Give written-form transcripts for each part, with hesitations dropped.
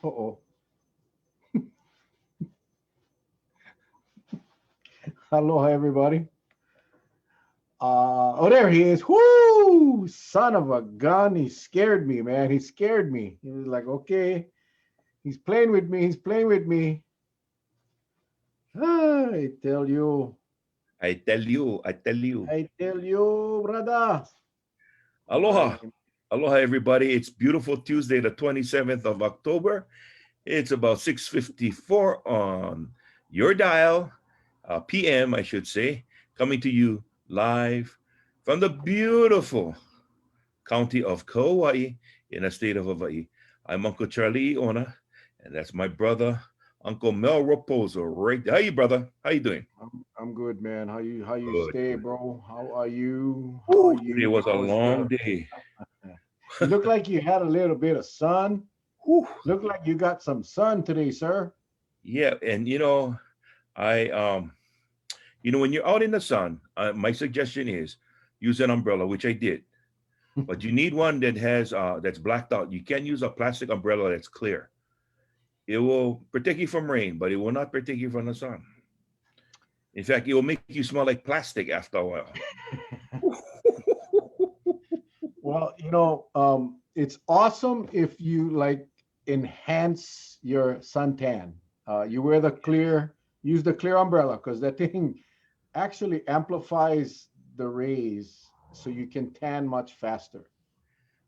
Uh-oh. Aloha, everybody. Oh, there he is. Whoo! Son of a gun. He scared me, man. He scared me. He was like, okay, he's playing with me. He's playing with me. Ah, I tell you. I tell you. I tell you, brother. My Aloha. name. Aloha, everybody. It's beautiful Tuesday, the 27th of October. It's about 6:54 on your dial, PM, I should say, coming to you live from the beautiful county of Kauai in the state of Hawaii. I'm Uncle Charlie Ona, and that's my brother, Uncle Mel Raposo. Right, how you, brother? How you doing? I'm good, man. How you Good. stay, bro? How are you? How are Woo, today you? was a How was long your day. You look like you had a little bit of sun. Whew. Look like you got some sun today, sir. Yeah, and I when you're out in the sun, my suggestion is use an umbrella, which I did. But you need one that has that's blacked out. You can't use a plastic umbrella that's clear. It will protect you from rain, but it will not protect you from the sun. In fact, it will make you smell like plastic after a while. Well, it's awesome if you like enhance your suntan. You wear use the clear umbrella because that thing actually amplifies the rays so you can tan much faster.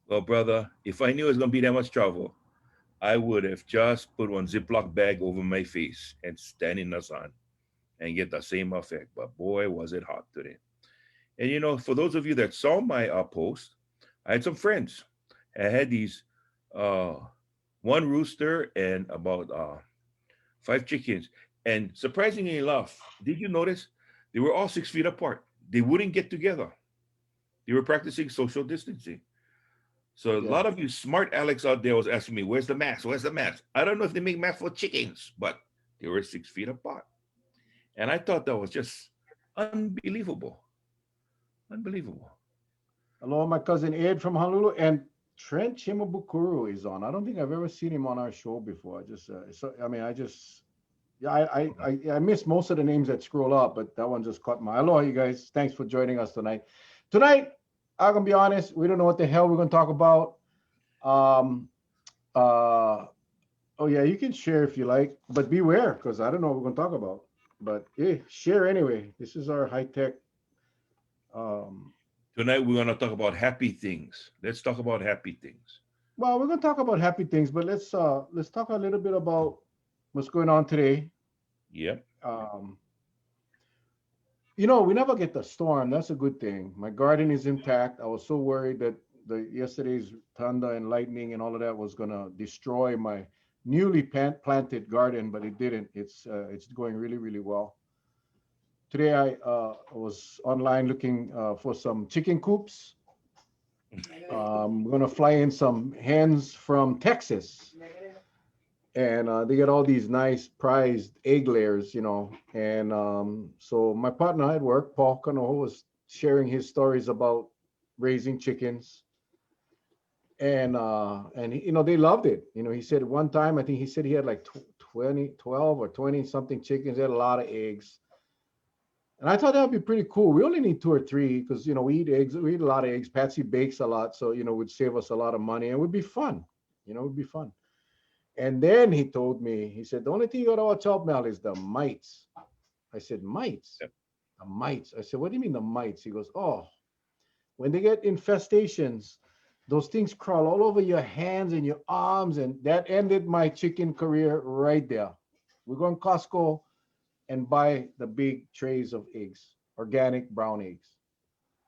Well, brother, if I knew it was gonna be that much trouble, I would have just put one Ziploc bag over my face and stand in the sun and get the same effect. But boy, was it hot today. And for those of you that saw my post, I had some friends. I had these uh, one rooster and about five chickens. And surprisingly enough, did you notice they were all 6 feet apart? They wouldn't get together. They were practicing social distancing. So a Yeah. lot of you smart Alex out there was asking me, "Where's the mask? Where's the mask?" I don't know if they make masks for chickens, but they were 6 feet apart, and I thought that was just unbelievable, unbelievable. Hello, my cousin Ed from Honolulu, and Trent Chimabukuro is on. I don't think I've ever seen him on our show before. I just, I just, yeah, I missed most of the names that scroll up, but that one just caught my. Aloha, you guys. Thanks for joining us tonight. Tonight, I'm gonna be honest. We don't know what the hell we're gonna talk about. Um, uh, oh yeah, you can share if you like, but beware because I don't know what we're gonna talk about. But share anyway. This is our high tech. Um, Tonight we're going to talk about happy things. Let's talk about happy things. well, we're gonna talk about happy things, but let's talk a little bit about what's going on today. Yep. Um, we never get the storm. That's a good thing. My garden is intact. I was so worried that the yesterday's thunder and lightning and all of that was gonna destroy my newly planted garden, but it didn't. It's going really really well. Today I was online looking for some chicken coops. We're gonna fly in some hens from Texas, and they get all these nice prized egg layers, And so my partner at work, Paul Cano, was sharing his stories about raising chickens, and they loved it. He said at one time, I think he said he had like 20, 12 or 20 something chickens. They had a lot of eggs. And I thought that would be pretty cool. We only need two or three because we eat eggs. We eat a lot of eggs. Patsy bakes a lot, so it would save us a lot of money and it would be fun. It would be fun. And then he told me, he said, the only thing you gotta watch out, Mel, is the mites. I said, mites? Yep. The mites. I said, what do you mean the mites? He goes, oh, when they get infestations, those things crawl all over your hands and your arms. And that ended my chicken career right there. We go in Costco and buy the big trays of eggs, organic brown eggs.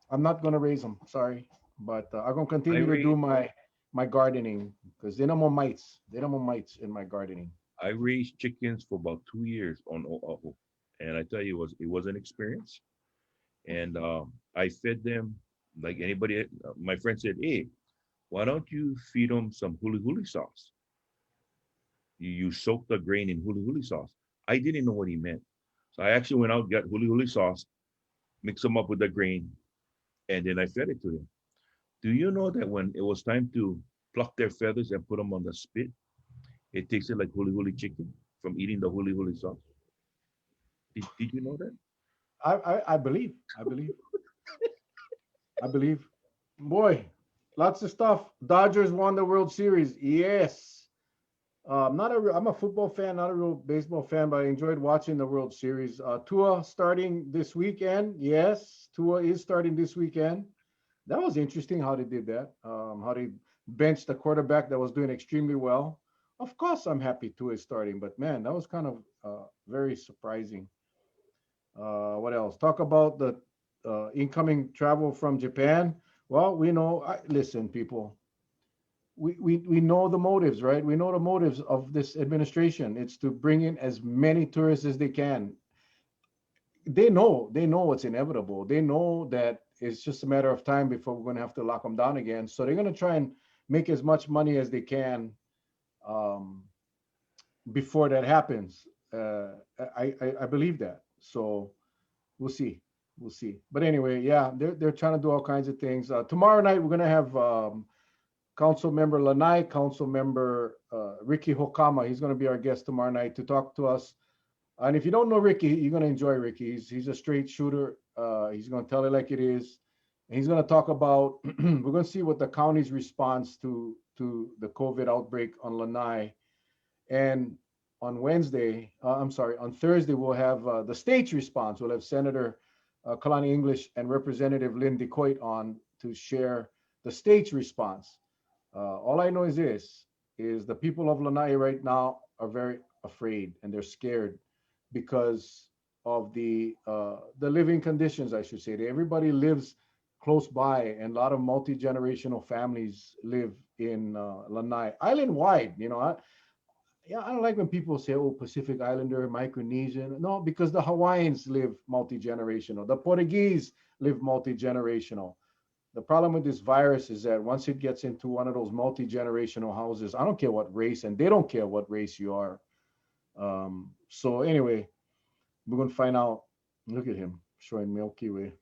I'm not gonna raise them, sorry, but I'm gonna I continue to do raised my gardening because there are no more mites. There are no more mites in my gardening. I raised chickens for about 2 years on Oahu, and I tell you, it was an experience. And I fed them like anybody. My friend said, "Hey, why don't you feed them some huli huli sauce? You soak the grain in huli huli sauce." I didn't know what he meant, so I actually went out got huli huli sauce, mixed them up with the grain, and then I fed it to them. Do you know that when it was time to pluck their feathers and put them on the spit, It tasted like holy holy chicken from eating the holy holy sauce. Did you know that? I believe. I believe. Boy, lots of stuff. Dodgers won the World Series. Yes. I'm a football fan, not a real baseball fan, but I enjoyed watching the World Series. Tua starting this weekend. Yes, Tua is starting this weekend. That was interesting how they did that. How they benched the quarterback that was doing extremely well. Of course, I'm happy Tua is starting, but man, that was kind of very surprising. What else? Talk about the incoming travel from Japan. Well, we know. Listen, people. We know the motives, right? We know the motives of this administration. It's to bring in as many tourists as they can. They know it's inevitable. They know that it's just a matter of time before we're going to have to lock them down again. So they're going to try and make as much money as they can um, before that happens. I believe that. So we'll see. We'll see. But anyway, yeah, they're trying to do all kinds of things. Tomorrow night we're going to have Council Member Lanai, Council Member Ricky Hokama. He's going to be our guest tomorrow night to talk to us. And if you don't know Ricky, you're going to enjoy Ricky. He's a straight shooter. He's going to tell it like it is. And he's going to talk about, we're going to see what the county's response to the COVID outbreak on Lanai. And on on Thursday, we'll have the state's response. We'll have Senator Kalani English and Representative Lynn DeCoit on to share the state's response. All I know is this, is the people of Lanai right now are very afraid and they're scared because of the living conditions, I should say. Everybody lives close by, and a lot of multi-generational families live in Lanai, island-wide. I don't like when people say, "Oh, Pacific Islander, Micronesian." No, because the Hawaiians live multi-generational. The Portuguese live multi-generational. The problem with this virus is that once it gets into one of those multi-generational houses, I don't care what race, and they don't care what race you are. So anyway, we're going to find out. Look at him showing Milky Way.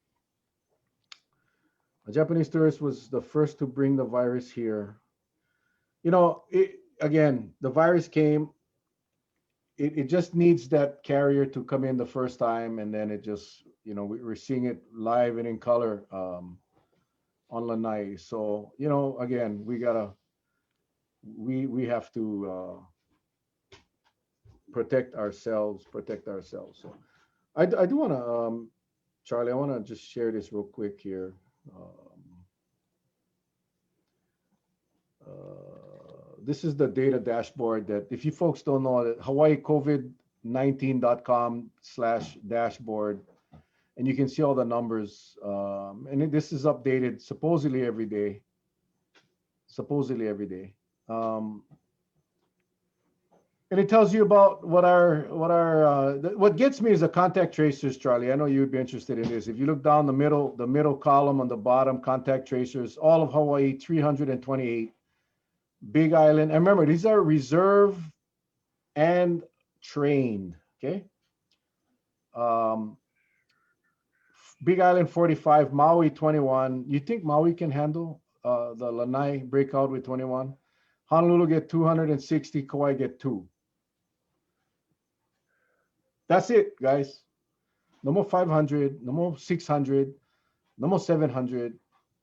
A Japanese tourist was the first to bring the virus here. Again, the virus came. It just needs that carrier to come in the first time, and then it just, we're seeing it live and in color on Lanai. So, again, we have to protect ourselves. So I do want to, Charlie, I want to just share this real quick here. This is the data dashboard that, if you folks don't know, that hawaiicovid19.com/dashboard, and you can see all the numbers. And this is updated supposedly every day. And it tells you about what gets me is the contact tracers, Charlie. I know you would be interested in this. If you look down the middle column on the bottom, contact tracers, all of Hawaii, 328. Big Island, and remember, these are reserve and trained, okay? Big Island 45, Maui 21. You think Maui can handle the Lanai breakout with 21? Honolulu get 260, Kauai get 2. That's it, guys. No more 500, no more 600, no more 700.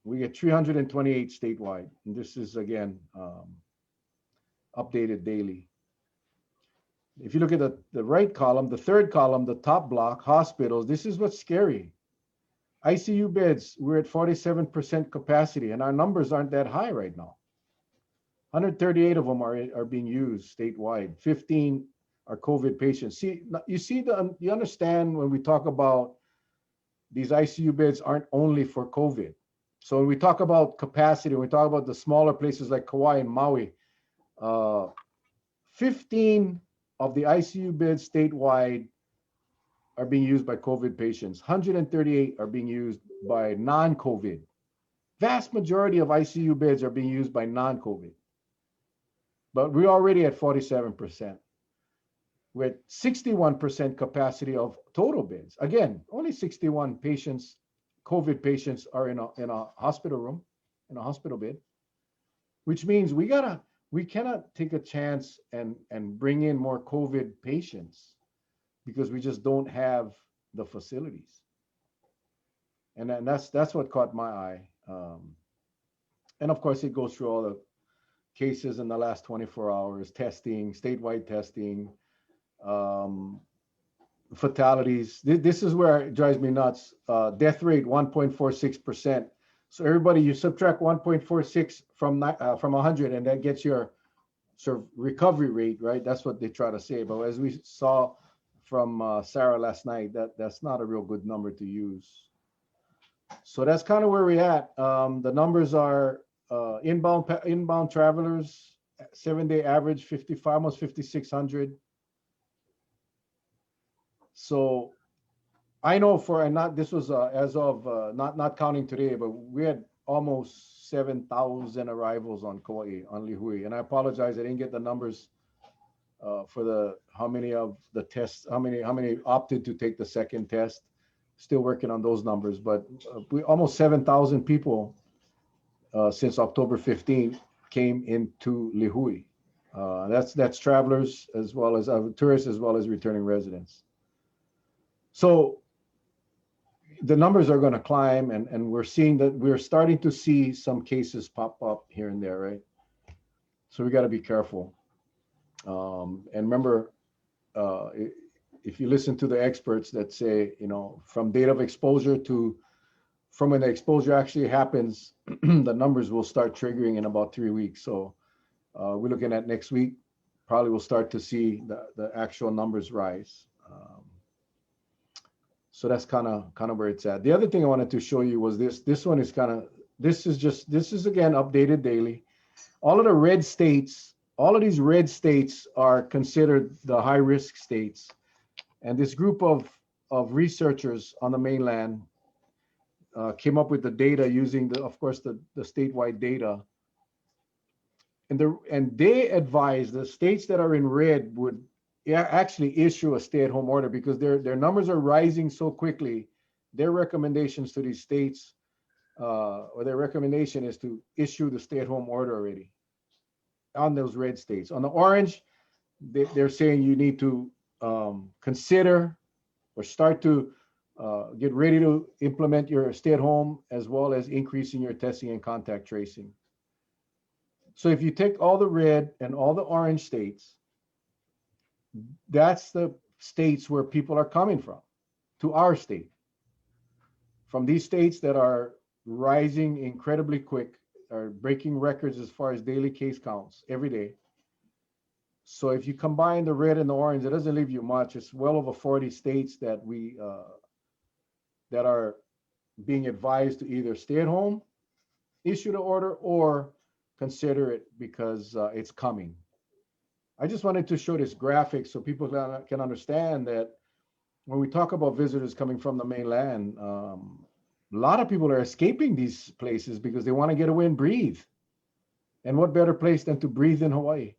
We get 328 statewide. And this is, again, updated daily. If you look at the right column, the third column, the top block, hospitals, this is what's scary. ICU beds, we're at 47% capacity, and our numbers aren't that high right now. 138 of them are being used statewide. 15 are COVID patients. You understand when we talk about these ICU beds aren't only for COVID. So when we talk about capacity, when we talk about the smaller places like Kauai and Maui, 15 of the ICU beds statewide are being used by COVID patients. 138 are being used by non-COVID. Vast majority of ICU beds are being used by non-COVID. But we're already at 47%. We're at 61% capacity of total beds. Again, only 61 patients, COVID patients, are in a hospital room, in a hospital bed, which means we gotta we cannot take a chance and bring in more COVID patients because we just don't have the facilities. And then that's what caught my eye. And of course, it goes through all the cases in the last 24 hours, testing, statewide testing, um, fatalities. This is where it drives me nuts. Death rate 1.46%. So everybody, you subtract 1.46 from 100, and that gets your sort of recovery rate, right? That's what they try to say. But as we saw from Sarah last night, that's not a real good number to use. So that's kind of where we're at. The numbers are inbound travelers, 7-day average 55, almost 5,600. So I know for, and not, this was as of not counting today, but we had almost 7,000 arrivals on Kauai, on Lihui. And I apologize, I didn't get the numbers for the how many of the tests, how many opted to take the second test. Still working on those numbers, but we almost 7,000 people since October 15th came into Lihui. That's travelers as well as tourists as well as returning residents. So the numbers are going to climb, and we're seeing that we're starting to see some cases pop up here and there, right? So we got to be careful. And remember, if you listen to the experts that say, from date of exposure to from when the exposure actually happens, the numbers will start triggering in about 3 weeks. So we're looking at next week, probably we'll start to see the actual numbers rise. So that's kind of where it's at. The other thing I wanted to show you was this. This one is this is again updated daily. All of the red states, all of these red states are considered the high risk states. And this group of researchers on the mainland came up with the data using of course the statewide data. And they advised the states that are in red would actually issue a stay-at-home order because their numbers are rising so quickly. Their recommendations to these states, or their recommendation is to issue the stay-at-home order already on those red states. On the orange, they're saying you need to consider or start to get ready to implement your stay-at-home as well as increasing your testing and contact tracing. So if you take all the red and all the orange states, that's the states where people are coming from to our state. From these states that are rising incredibly quick, are breaking records as far as daily case counts every day. So if you combine the red and the orange, it doesn't leave you much. It's well over 40 states that that are being advised to either stay at home, issue the order, or consider it because it's coming. I just wanted to show this graphic so people can understand that when we talk about visitors coming from the mainland, a lot of people are escaping these places because they want to get away and breathe. And what better place than to breathe in Hawaii?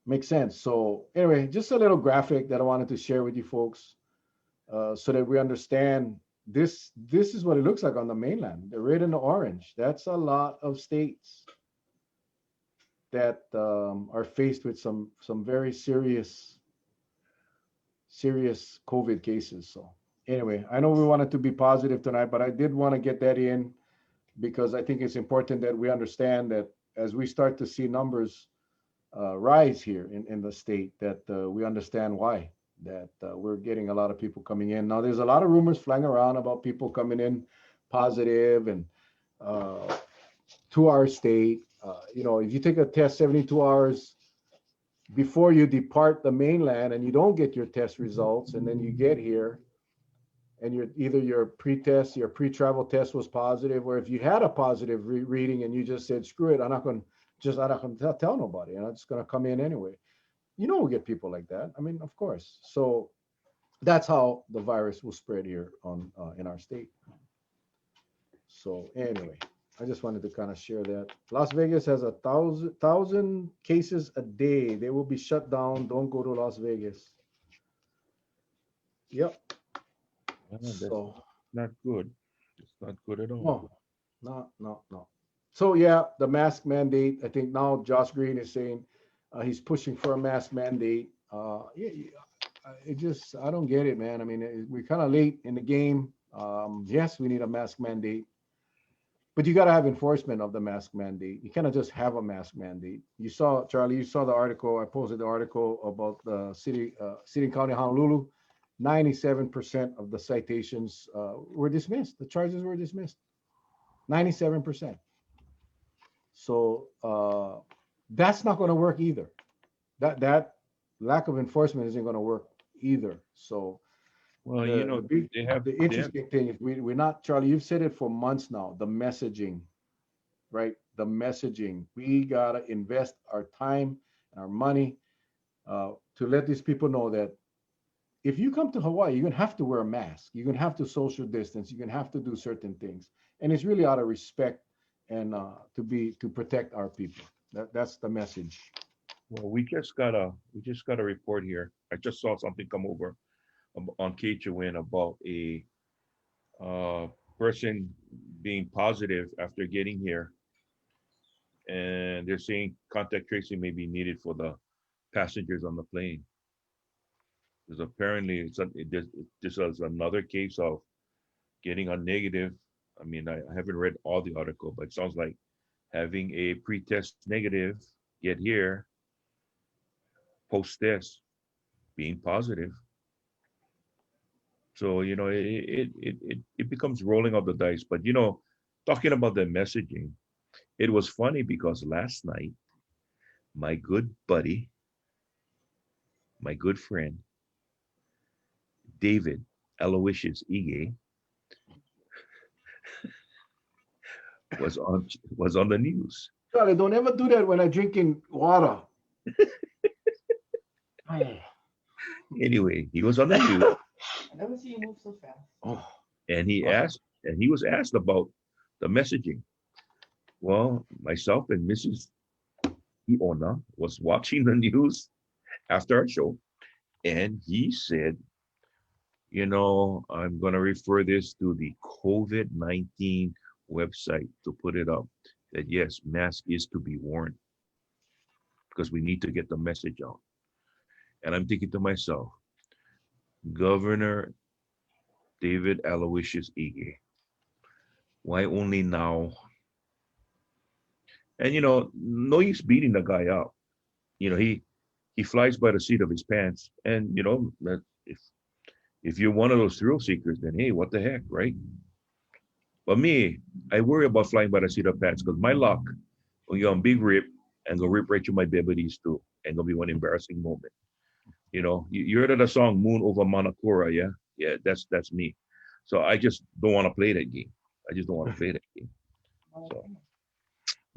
Makes sense. So anyway, just a little graphic that I wanted to share with you folks so that we understand this is what it looks like on the mainland, the red and the orange. That's a lot of states that are faced with some very serious COVID cases. So anyway, I know we wanted to be positive tonight, but I did want to get that in because I think it's important that we understand that as we start to see numbers rise here in the state, that we understand why, that we're getting a lot of people coming in. Now, there's a lot of rumors flying around about people coming in positive and to our state. If you take a test 72 hours before you depart the mainland and you don't get your test results, and then you get here and either your pre-test, your pre-travel test was positive, or if you had a positive reading and you just said, screw it, I'm not going to tell nobody, and I'm just going to come in anyway. We'll get people like that. I mean, of course. So that's how the virus will spread here in our state. So anyway, I just wanted to kind of share that. Las Vegas has 1,000 cases a day. They will be shut down. Don't go to Las Vegas. Yep. That's not good. It's not good at all. No. So yeah, the mask mandate. I think now Josh Green is saying he's pushing for a mask mandate. Yeah, it just I don't get it, man. I mean, we're kind of late in the game. Yes, we need a mask mandate, but you got to have enforcement of the mask mandate. You cannot just have a mask mandate. You saw Charlie. You saw the article. I posted the article about the city and county of Honolulu. 97% of the citations were dismissed. The charges were dismissed. 97%. So that's not going to work either. That lack of enforcement isn't going to work either. So Well, the big the they have interesting thing is we're not Charlie. You've said it for months now. The messaging, right? The messaging. We gotta invest our time and our money to let these people know that if you come to Hawaii, you're gonna have to wear a mask. You're gonna have to social distance. You're gonna have to do certain things, and it's really out of respect and to protect our people. That's the message. well, we just got a report here. I just saw something come over on KHON about a uh, person being positive after getting here, and they're saying contact tracing may be needed for the passengers on the plane. Because apparently this is another case of getting a negative. I mean, I haven't read all the article, but it sounds like having a pre-test negative, get here, post-test, being positive. So, it becomes rolling of the dice. But, talking about the messaging, it was funny because last night, my good buddy, my good friend, David Aloysius Ige, was on the news. Charlie, don't ever do that when I'm drinking water. Anyway, he was on the news, I never see you move so fast. Oh, and he was asked about the messaging. Well, myself and Mrs. Iona was watching the news after our show, and he said, I'm going to refer this to the COVID-19 website to put it up that yes, mask is to be worn because we need to get the message out. And I'm thinking to myself, Governor David Aloysius Ige, why only now? And no use beating the guy up. He flies by the seat of his pants. And that if you're one of those thrill seekers, then hey, what the heck, right? But me, I worry about flying by the seat of pants because my luck, when you're on big rip and go rip right to my babies too, and gonna be one embarrassing moment. You heard of the song Moon Over Manakura, yeah? Yeah, that's me. So I just don't want to play that game. I just don't want to play that game. So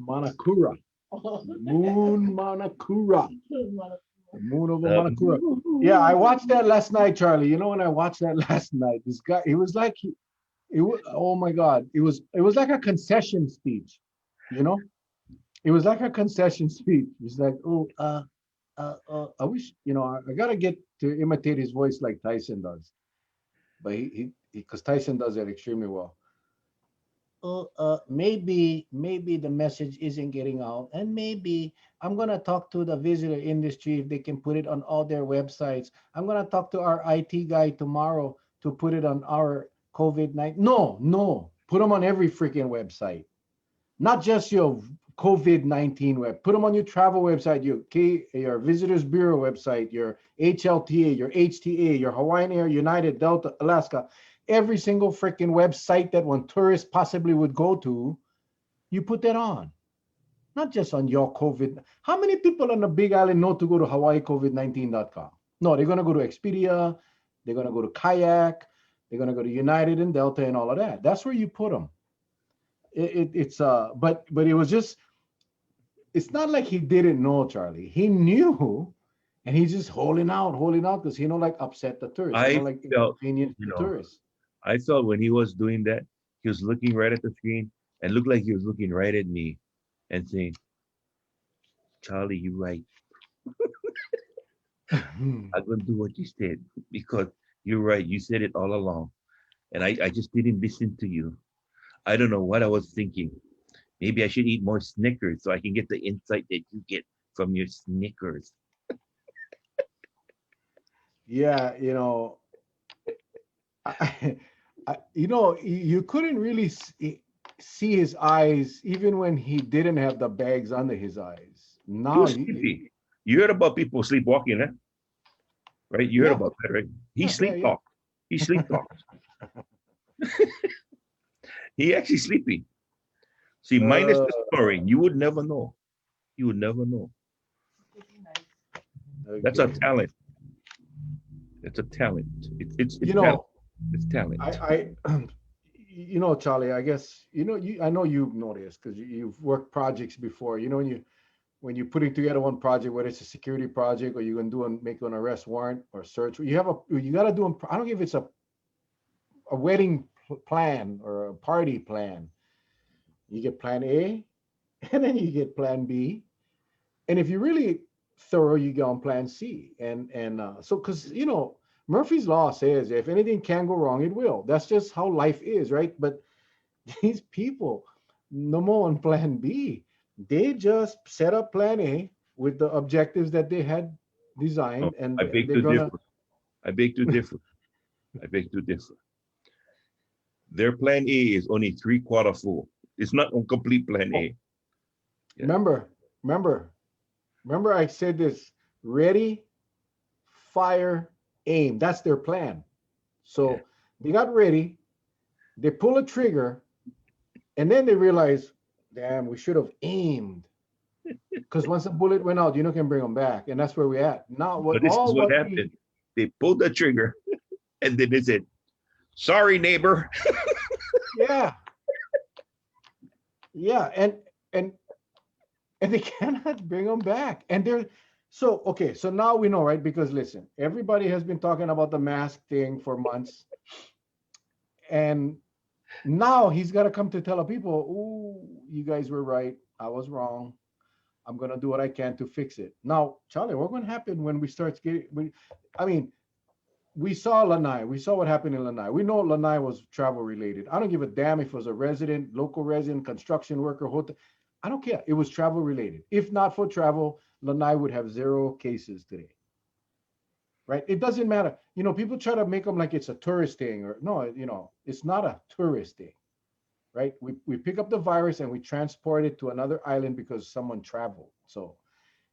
Manakura. Moon Manakura. The moon over Manakura. Yeah, I watched that last night, Charlie. You know when I watched that last night, this guy, it was like oh my God, it was like a concession speech, you know? It was like a concession speech. It's like, oh, I wish, I gotta get to imitate his voice like Tyson does. But he because Tyson does that extremely well. Maybe the message isn't getting out, and maybe I'm gonna talk to the visitor industry if they can put it on all their websites. I'm gonna talk to our IT guy tomorrow to put it on our COVID-19. No, no, put them on every freaking website, not just your COVID-19 web. Put them on your travel website, your Visitors Bureau website, your HLTA, your HTA, your Hawaiian Air, United, Delta, Alaska. Every single freaking website that one tourist possibly would go to, you put that on. Not just on your COVID. How many people on the Big Island know to go to HawaiiCovid19.com? No, they're going to go to Expedia. They're going to go to Kayak. They're going to go to United and Delta and all of that. That's where you put them. But it was just, it's not like he didn't know, Charlie. He knew, and he's just holding out because he don't like upset the tourists. He I don't like felt, inconvenience you the know, tourists. I felt when he was doing that, he was looking right at the screen and looked like he was looking right at me and saying, Charlie, you're right. I'm going to do what you said because you're right. You said it all along. And I just didn't listen to you. I don't know what I was thinking. Maybe I should eat more Snickers so I can get the insight that you get from your Snickers. Yeah, I, you couldn't really see his eyes even when he didn't have the bags under his eyes. He Now was sleepy. You heard about people sleepwalking, huh? Right? You heard yeah, about that, right? He yeah, yeah, sleep yeah. talks. He sleep talks. He actually sleepy. See, minus Uh, the snoring, you would never know. You would never know. Pretty nice. That's a okay. talent. It's a talent. It's You talent. know, It's talent. I Charlie, I guess I know you've noticed because you've worked projects before. When you're putting together one project, whether it's a security project or you're gonna make an arrest warrant or search, you got to do them. I don't know if it's a wedding plan or a party plan. You get plan A, and then you get plan B, and if you're really thorough, you go on plan C. And so because Murphy's law says if anything can go wrong, it will. That's just how life is, right? But these people, no more on plan B. They just set up plan A with the objectives that they had No, designed, and I beg they're to gonna. differ. I beg to differ. I beg to differ. Their plan A is only three-quarter full. It's not a complete plan Oh, A. Yeah. remember, remember, remember. I said this: ready, fire, aim. That's their plan. Yeah. So they got ready. They pull a trigger, and then they realize, damn, we should have aimed. Because once the bullet went out, you can bring them back, and that's where we're at now. But this is what happened. They pulled the trigger and then they said, sorry, neighbor. Yeah, yeah, and and they cannot bring them back, and they're so okay. So now we know, right? Because listen, everybody has been talking about the mask thing for months, and now he's got to come to tell the people, "Ooh, you guys were right. I was wrong. I'm gonna do what I can to fix it." Now, Charlie, what's gonna happen when we start getting? I mean, we saw Lanai. We saw what happened in Lanai. We know Lanai was travel related. I don't give a damn if it was a resident, local resident, construction worker, hotel. I don't care. It was travel related. If not for travel, Lanai would have 0 cases today. Right? It doesn't matter. People try to make them like it's a tourist thing, or no, it's not a tourist thing. Right? We pick up the virus and we transport it to another island because someone traveled. So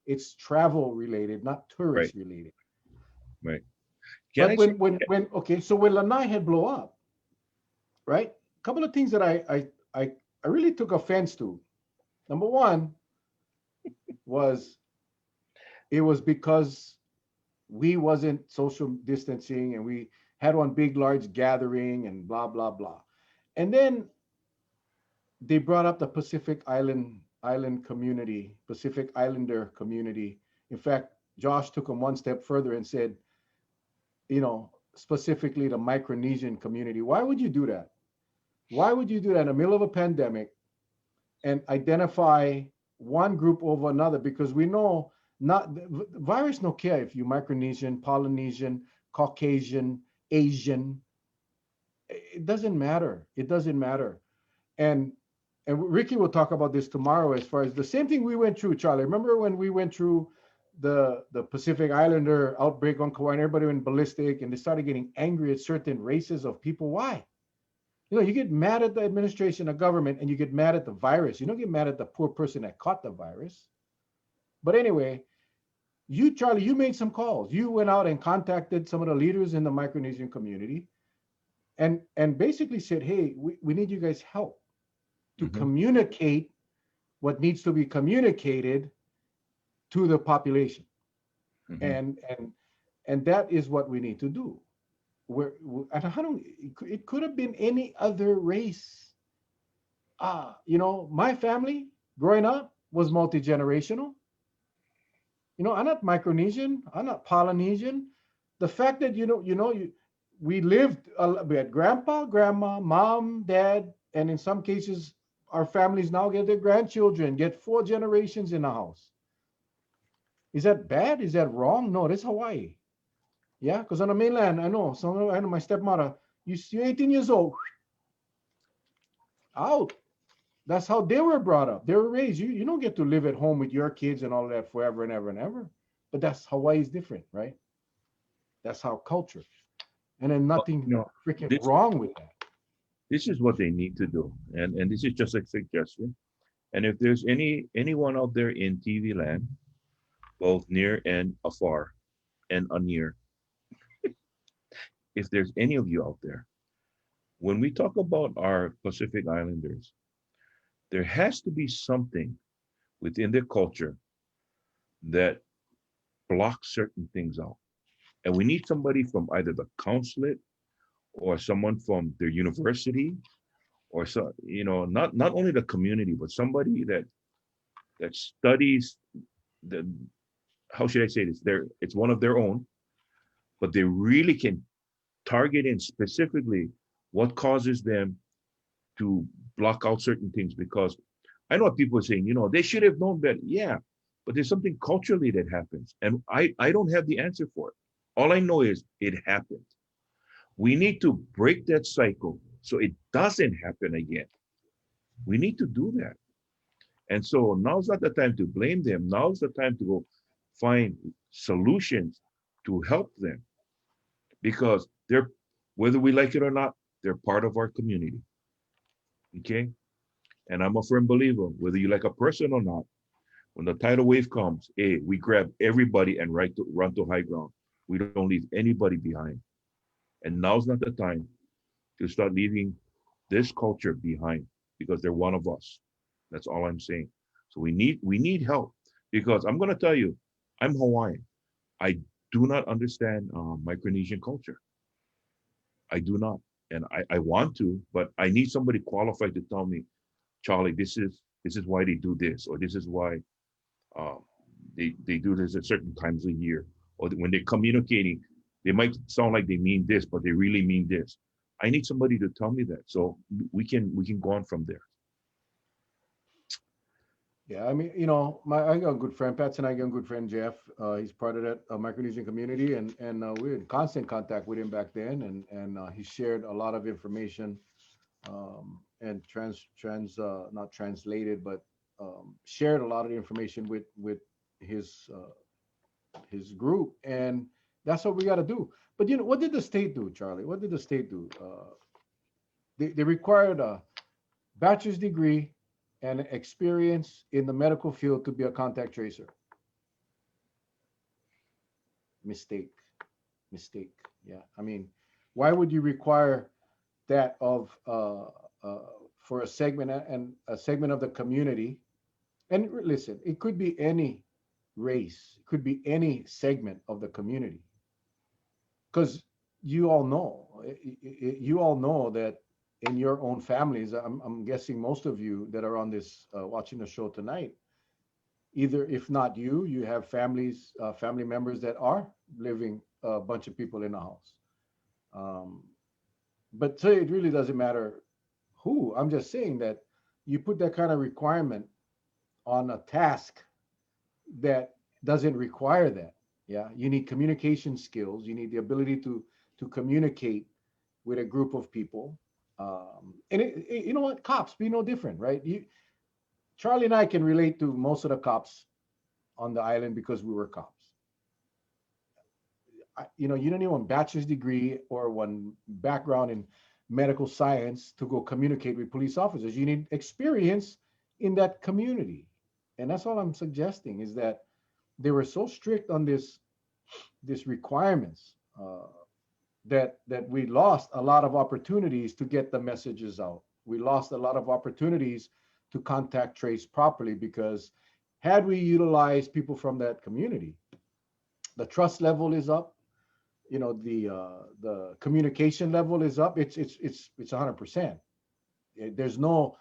it's travel related, not Right, tourist related. right. Can But I say, when okay, so when Lanai had blow up, right? A couple of things that I really took offense to. Number one was it was because we wasn't social distancing and we had one big large gathering and blah blah blah. And then they brought up the Pacific Island community, Pacific Islander community. In fact, Josh took them one step further and said, specifically the Micronesian community. Why would you do that? Why would you do that in the middle of a pandemic and identify one group over another? Because we know not the virus don't care if you Micronesian, Polynesian, Caucasian, Asian. It doesn't matter. It doesn't matter. And Ricky will talk about this tomorrow as far as the same thing we went through, Charlie. Remember when we went through the Pacific Islander outbreak on Kauai and everybody went ballistic and they started getting angry at certain races of people? Why? You get mad at the administration, the government, and you get mad at the virus. You don't get mad at the poor person that caught the virus. But anyway, Charlie, you made some calls. You went out and contacted some of the leaders in the Micronesian community and basically said, hey, we need you guys' help to mhm, communicate what needs to be communicated to the population. mhm. And that is what we need to do. And I don't, it could have been any other race. My family growing up was multi-generational. I'm not Micronesian, I'm not Polynesian. The fact that we lived, we had grandpa, grandma, mom, dad, and in some cases our families now get their grandchildren, get 4 generations in the house. Is that bad? Is that wrong? No, that's Hawaii. Yeah, because on the mainland, I know my stepmother, you're 18 years old, out. That's how they were brought up. They were raised. You don't get to live at home with your kids and all of that forever and ever and ever. But that's Hawaii's different, right? That's how culture. And then But, nothing freaking this wrong with that. this is what they need to do, and this is just a suggestion. And if there's anyone out there in TV land, both near and afar and near, if there's any of you out there, when we talk about our Pacific Islanders, there has to be something within their culture that blocks certain things out. And we need somebody from either the consulate or someone from their university or so, not only the community, but somebody that studies the, how should I say this? It's one of their own, but they really can target in specifically what causes them to block out certain things. Because I know what people are saying, they should have known better. Yeah, but there's something culturally that happens, and I don't have the answer for it. All I know is it happened. We need to break that cycle so it doesn't happen again. We need to do that. And so now's not the time to blame them. Now's the time to go find solutions to help them, because they're, whether we like it or not, they're part of our community. Okay? And I'm a firm believer, whether you like a person or not, when the tidal wave comes, hey, we grab everybody and run to high ground. We don't leave anybody behind. And now's not the time to start leaving this culture behind, because they're one of us. That's all I'm saying. So we need help, because I'm going to tell you, I'm Hawaiian. I do not understand Micronesian culture. I do not, and I want to, but I need somebody qualified to tell me, Charlie, this is why they do this, or this is why uh, they do this at certain times a year, or when they're communicating, they might sound like they mean this, but they really mean this. I need somebody to tell me that, so we can go on from there. Yeah, I mean, I got a good friend, Pat, and I got a good friend, Jeff. He's part of that Micronesian community, and we're in constant contact with him back then, and he shared a lot of information, and not translated, but shared a lot of the information with his his group, and that's what we got to do. But what did the state do, Charlie? What did the state do? They required a bachelor's degree and experience in the medical field to be a contact tracer. Mistake, mistake. Yeah, I mean, why would you require that of for a segment and a segment of the community? And listen, it could be any race, it could be any segment of the community, because you all know that in your own families, I'm guessing most of you that are on this watching the show tonight, either if not you have family members that are living a bunch of people in a house. um, but so it really doesn't matter who. I'm just saying that you put that kind of requirement on a task that doesn't require that. Yeah, you need communication skills, you need the ability to communicate with a group of people. And you know what, cops be no different, right? Charlie and I can relate to most of the cops on the island because we were cops. You don't need one bachelor's degree or one background in medical science to go communicate with police officers. You need experience in that community. And that's all I'm suggesting, is that they were so strict on this requirements, that we lost a lot of opportunities to get the messages out. We lost a lot of opportunities to contact trace properly, because had we utilized people from that community, the trust level is up. The communication level is up. It's 100%. There's no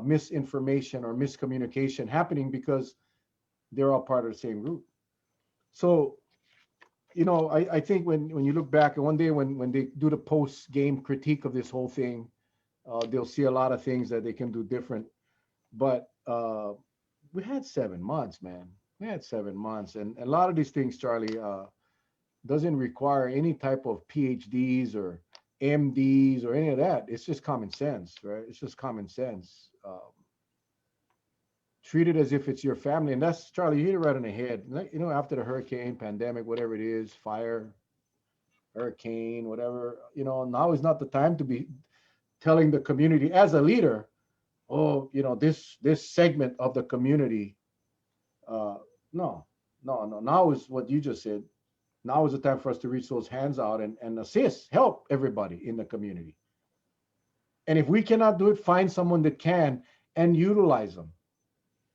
misinformation or miscommunication happening, because they're all part of the same group. So I think when you look back, and one day when they do the post game critique of this whole thing, they'll see a lot of things that they can do different. But we had 7 months, man. We had 7 months, and a lot of these things, Charlie, doesn't require any type of PhDs or MDs or any of that. It's just common sense, right? It's just common sense. treat it as if it's your family. And that's, Charlie, you hit it right on the head. You know, after the hurricane, pandemic, whatever it is, fire, hurricane, whatever, you know, now is not the time to be telling the community as a leader, oh, you know, this segment of the community. Uh, no, no. Now is what you just said. Now is the time for us to reach those hands out and assist, help everybody in the community. And if we cannot do it, find someone that can and utilize them.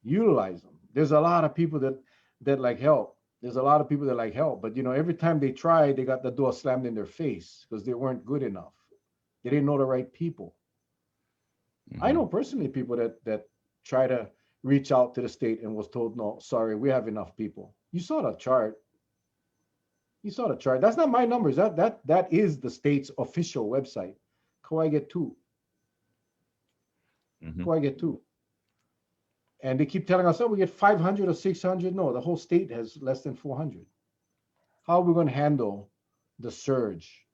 Utilize them. There's a lot of people that like help. There's a lot of people that like help, but you know, every time they try, they got the door slammed in their face because they weren't good enough. They didn't know the right people. I Mm-hmm. know personally people that try to reach out to the state and was told, no, sorry, we have enough people. You saw the chart. You saw the chart. That's not my numbers. That is the state's official website. Kauai get two. Mm-hmm. Kauai get two. And they keep telling us, oh, we get 500 or 600. No, the whole state has less than 400. How are we going to handle the surge?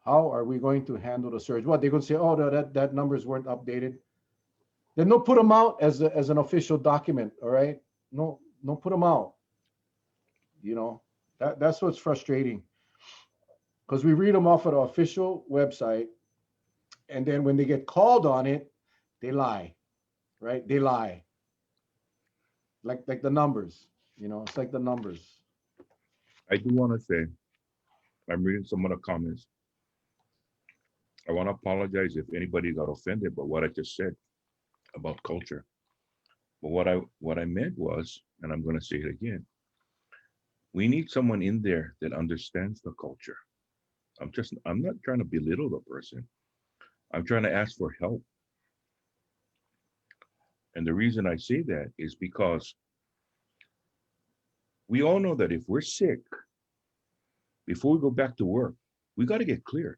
How are we going to handle the surge? What, they're going to say, oh, no, that numbers weren't updated. Then no, put them out as an official document. All right. No, put them out. You know, that's what's frustrating because we read them off of the official website. And then when they get called on it, they lie, right? They lie. Like the numbers, you know, it's like the numbers. I do want to say, I'm reading some of the comments. I want to apologize if anybody got offended by what I just said about culture. But what I meant was, and I'm going to say it again, we need someone in there that understands the culture. I'm not trying to belittle the person. I'm trying to ask for help. And the reason I say that is because we all know that if we're sick, before we go back to work, we got to get clear.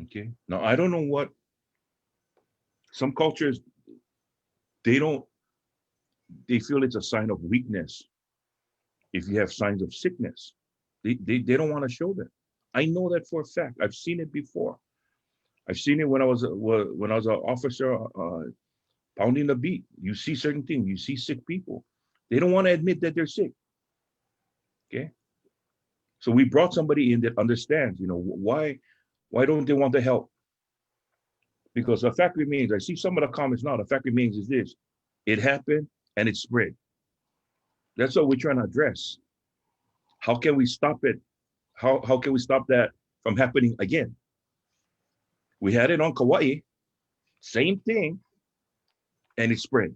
Okay. Now, I don't know what some cultures, they don't, they feel it's a sign of weakness if you have signs of sickness. They don't want to show that. I know that for a fact. I've seen it before. I've seen it when I was an officer pounding the beat. You see certain things. You see sick people. They don't want to admit that they're sick. Okay. So we brought somebody in that understands. You know why don't they want to help? Because the fact remains. I see some of the comments now. The fact remains is this: it happened and it spread. That's what we're trying to address. How can we stop it? How can we stop that from happening again? We had it on Kauai, same thing, and it spread.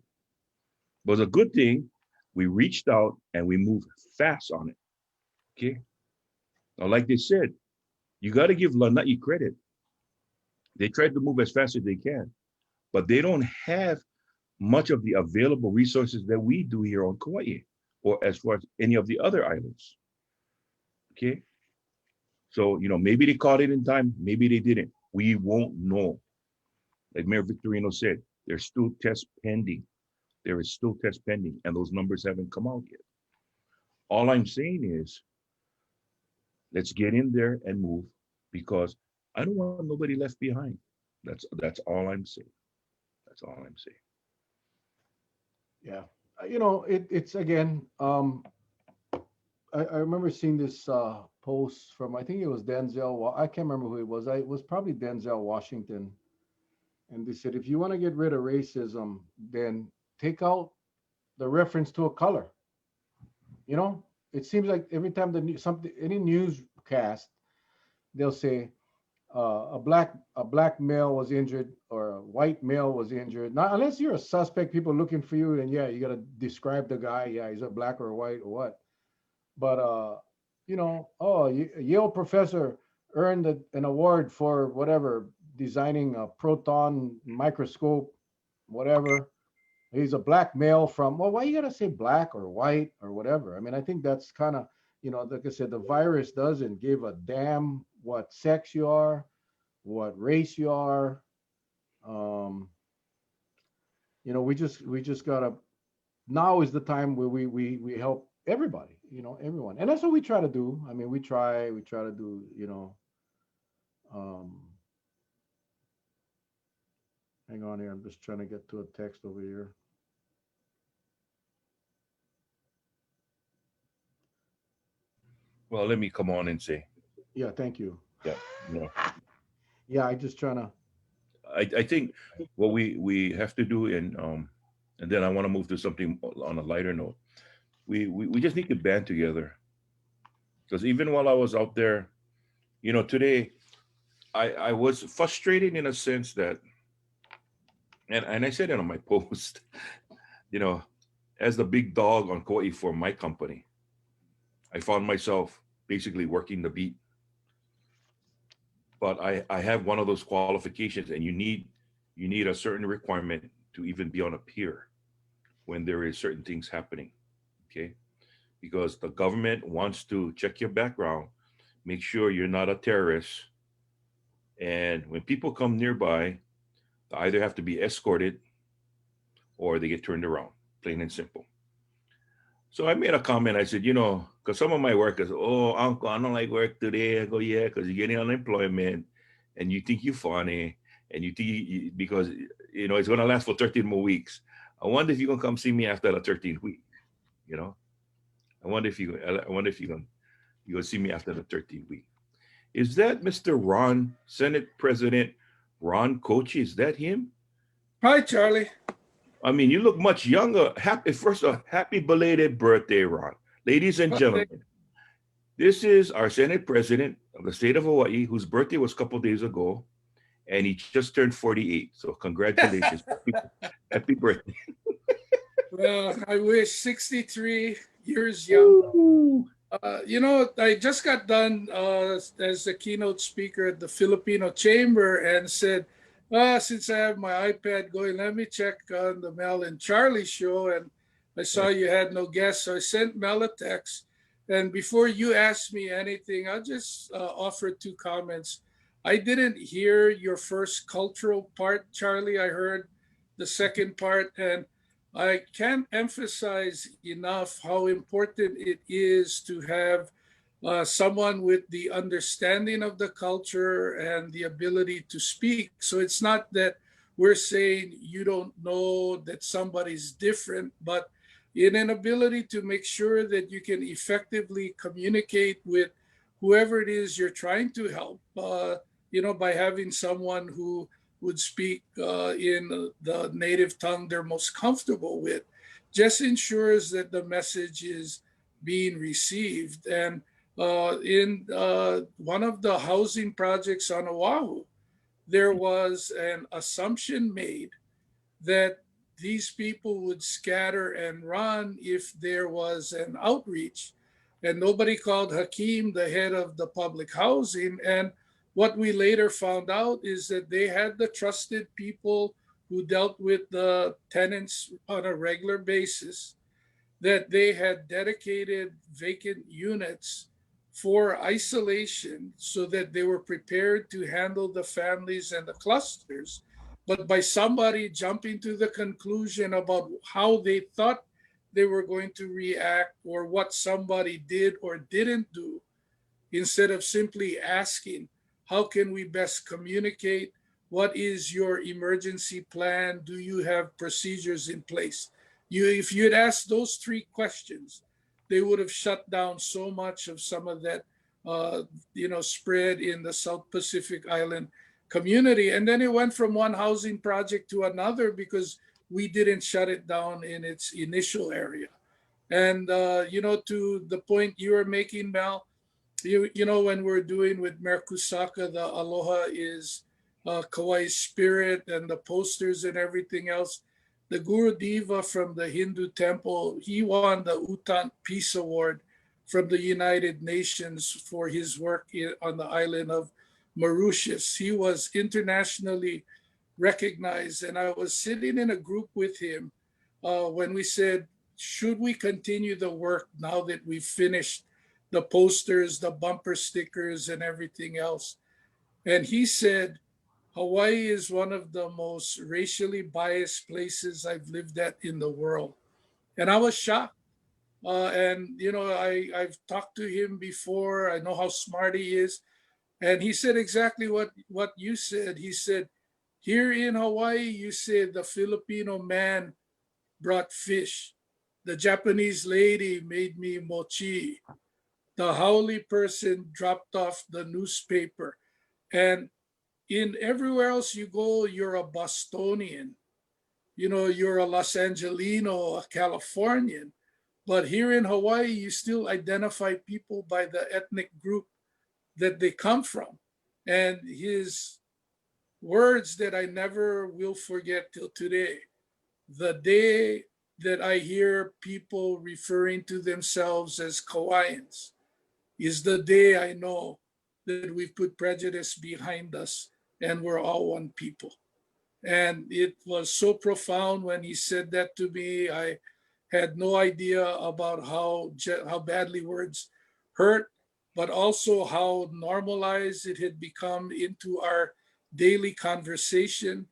But it's a good thing we reached out and we moved fast on it. Okay. Now, like they said, you got to give Lanai credit. They tried to move as fast as they can, but they don't have much of the available resources that we do here on Kauai or as far as any of the other islands. Okay. So, maybe they caught it in time, maybe they didn't. We won't know. Like Mayor Victorino said, there's still tests pending. There is still tests pending, and those numbers haven't come out yet. All I'm saying is, let's get in there and move because I don't want nobody left behind. That's all I'm saying. That's all I'm saying. Yeah. It's again, I remember seeing this post from, I think it was Denzel. I can't remember who it was. It was probably Denzel Washington. And they said, if you want to get rid of racism, then take out the reference to a color. You know, it seems like every time something any newscast, they'll say a black male was injured or a white male was injured. Not unless you're a suspect, people looking for you, and yeah, you got to describe the guy. Yeah, he's a black or white or what. But oh, a Yale professor earned an award for whatever designing a proton microscope, whatever. He's a black male from, well, why you gotta say black or white or whatever? I mean, I think that's kind of, like I said, the virus doesn't give a damn what sex you are, what race you are. Um, we just gotta, now is the time where we help everybody, everyone. And that's what we try to do. I mean, we try to do, um, hang on here. I'm just trying to get to a text over here. Well, let me come on and say, Yeah, thank you. yeah, you know, Yeah, I just trying to. I think what we have to do, and then I want to move to something on a lighter note. We just need to band together because even while I was out there, today I was frustrated in a sense that, and I said it on my post, you know, as the big dog on Kauai for my company, I found myself basically working the beat. But I have one of those qualifications, and you need a certain requirement to even be on a pier when there is certain things happening. Okay, because the government wants to check your background, make sure you're not a terrorist, and when people come nearby, they either have to be escorted or they get turned around, plain and simple. So I made a comment. I said, because some of my workers, oh, uncle, I don't like work today. I go, yeah, because you're getting unemployment and you think you're funny and you think because, it's going to last for 13 more weeks. I wonder if you're going to come see me after the 13th week, you know? I wonder if you're going to see me after the 13th week. Is that Mr. Ron, Senate President Ron Kouchi? Is that him? Hi, Charlie. I mean, you look much younger. Happy belated birthday, Ron. Ladies and gentlemen, this is our Senate President of the state of Hawaii, whose birthday was a couple days ago, and he just turned 48. So congratulations. Happy birthday. Well, I wish 63 years younger. I just got done as the keynote speaker at the Filipino Chamber and said, since I have my iPad going, let me check on the Mel and Charlie show. And I saw you had no guests, so I sent Mel a text. And before you ask me anything, I'll just offer two comments. I didn't hear your first cultural part, Charlie. I heard the second part, and I can't emphasize enough how important it is to have someone with the understanding of the culture and the ability to speak. So it's not that we're saying you don't know that somebody's different, but in an ability to make sure that you can effectively communicate with whoever it is you're trying to help, by having someone who would speak in the native tongue they're most comfortable with, just ensures that the message is being received. And in one of the housing projects on Oahu, there was an assumption made that these people would scatter and run if there was an outreach. And nobody called Hakeem, the head of the public housing. And what we later found out is that they had the trusted people who dealt with the tenants on a regular basis, that they had dedicated vacant units for isolation so that they were prepared to handle the families and the clusters. But by somebody jumping to the conclusion about how they thought they were going to react or what somebody did or didn't do, instead of simply asking, how can we best communicate? What is your emergency plan? Do you have procedures in place? If you had asked those three questions, they would have shut down so much of some of that, spread in the South Pacific Island community. And then it went from one housing project to another because we didn't shut it down in its initial area. And, to the point you were making, Mel, when we're doing with Merkusaka, the Aloha is Kauai spirit and the posters and everything else. The Guru Deva from the Hindu temple, he won the Utant Peace Award from the United Nations for his work on the island of Mauritius. He was internationally recognized, and I was sitting in a group with him when we said, should we continue the work now that we've finished the posters, the bumper stickers, and everything else? And he said, Hawaii is one of the most racially biased places I've lived at in the world. And I was shocked. I've talked to him before. I know how smart he is. And he said exactly what you said. He said, here in Hawaii, you said the Filipino man brought fish. The Japanese lady made me mochi. the Howley person dropped off the newspaper. And in everywhere else you go, you're a Bostonian. You're a Los Angelino, a Californian. But here in Hawaii, you still identify people by the ethnic group that they come from. And his words that I never will forget till today: the day that I hear people referring to themselves as Kauaians is the day I know that we've put prejudice behind us and we're all one people. And it was so profound when he said that to me. I had no idea about how badly words hurt, but also how normalized it had become into our daily conversation.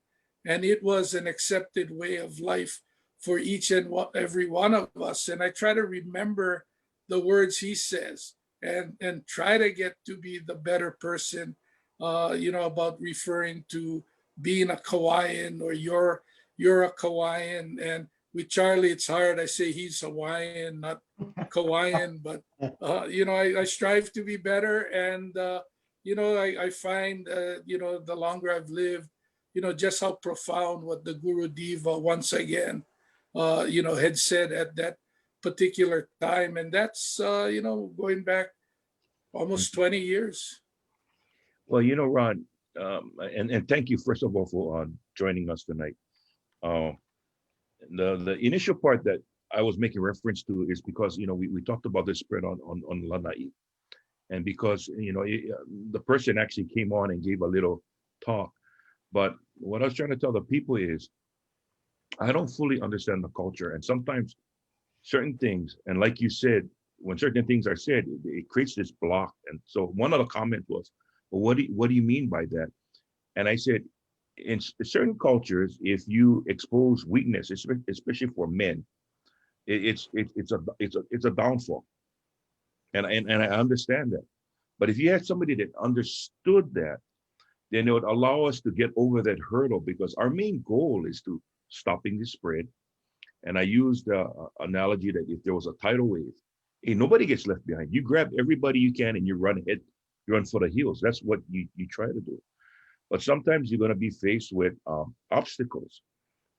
And it was an accepted way of life for each and every one of us. And I try to remember the words he says and try to get to be the better person, about referring to being a Kauaian, or you're a Kauaian. And with Charlie, it's hard. I say he's Hawaiian, not Kauaian, but I strive to be better. And I find the longer I've lived, just how profound what the Guru Diva once again had said at that particular time. And that's going back almost 20 years. Well, Ron, and thank you first of all for joining us tonight. The initial part that I was making reference to is because we talked about this spread on Lanai, and because the person actually came on and gave a little talk. But what I was trying to tell the people is, I don't fully understand the culture, and sometimes certain things, and like you said, when certain things are said, it creates this block. And so one of the comments was, well, what do you mean by that? And I said, in certain cultures, if you expose weakness, especially for men, it's a downfall. And I understand that. But if you had somebody that understood that, then it would allow us to get over that hurdle, because our main goal is to stopping the spread. And I used the analogy that if there was a tidal wave, hey, nobody gets left behind. You grab everybody you can and you run for the hills. That's what you try to do. But sometimes you're going to be faced with obstacles.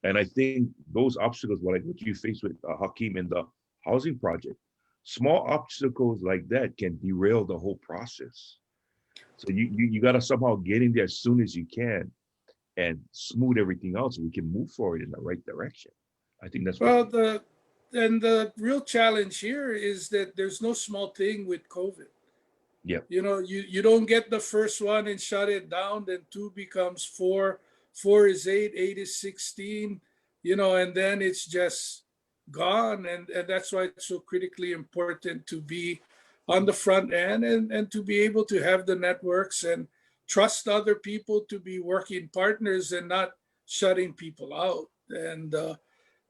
And I think those obstacles, like what you faced with Hakeem in the housing project, small obstacles like that can derail the whole process. So you got to somehow get in there as soon as you can and smooth everything out so we can move forward in the right direction. I think that's the real challenge here is that there's no small thing with COVID. Yeah. You don't get the first one and shut it down, then 2 becomes 4, 4 is 8, 8 is 16, and then it's just gone. And that's why it's so critically important to be on the front end and to be able to have the networks and trust other people to be working partners and not shutting people out. And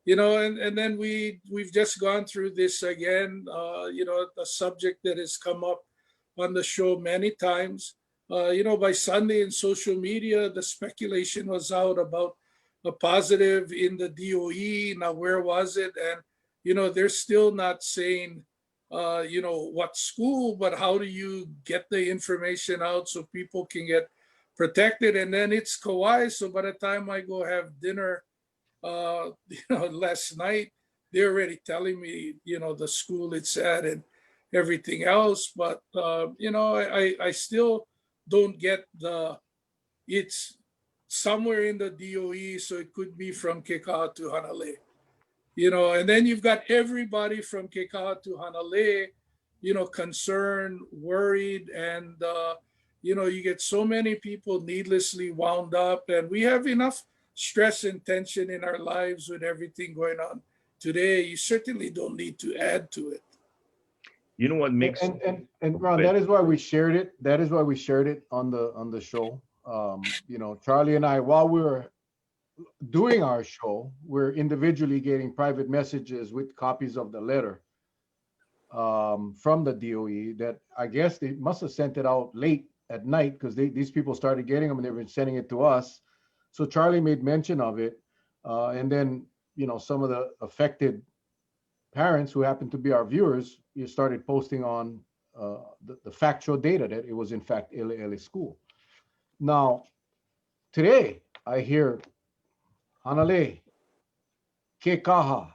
and then we've just gone through this again, a subject that has come up on the show many times. By Sunday in social media, the speculation was out about a positive in the DOE. Now, where was it? And, they're still not saying, what school, but how do you get the information out so people can get protected? And then it's Kauai. So by the time I go have dinner, last night, they're already telling me, the school it's at and everything else. But, I still don't get it's somewhere in the DOE. So it could be from Kekaha to Hanalei, and then you've got everybody from Kekaha to Hanalei, concerned, worried, and, you get so many people needlessly wound up, and we have enough stress and tension in our lives with everything going on today. You certainly don't need to add to it. You know what makes and Ron, that is why we shared it. That is why we shared it on the show. Charlie and I, while we were doing our show, we're individually getting private messages with copies of the letter from the DOE that I guess they must have sent it out late at night, because these people started getting them and they've been sending it to us. So Charlie made mention of it, and then some of the affected parents who happen to be our viewers, you started posting on the factual data that it was in fact Ele school. Now, today I hear Hanale, Kekaha,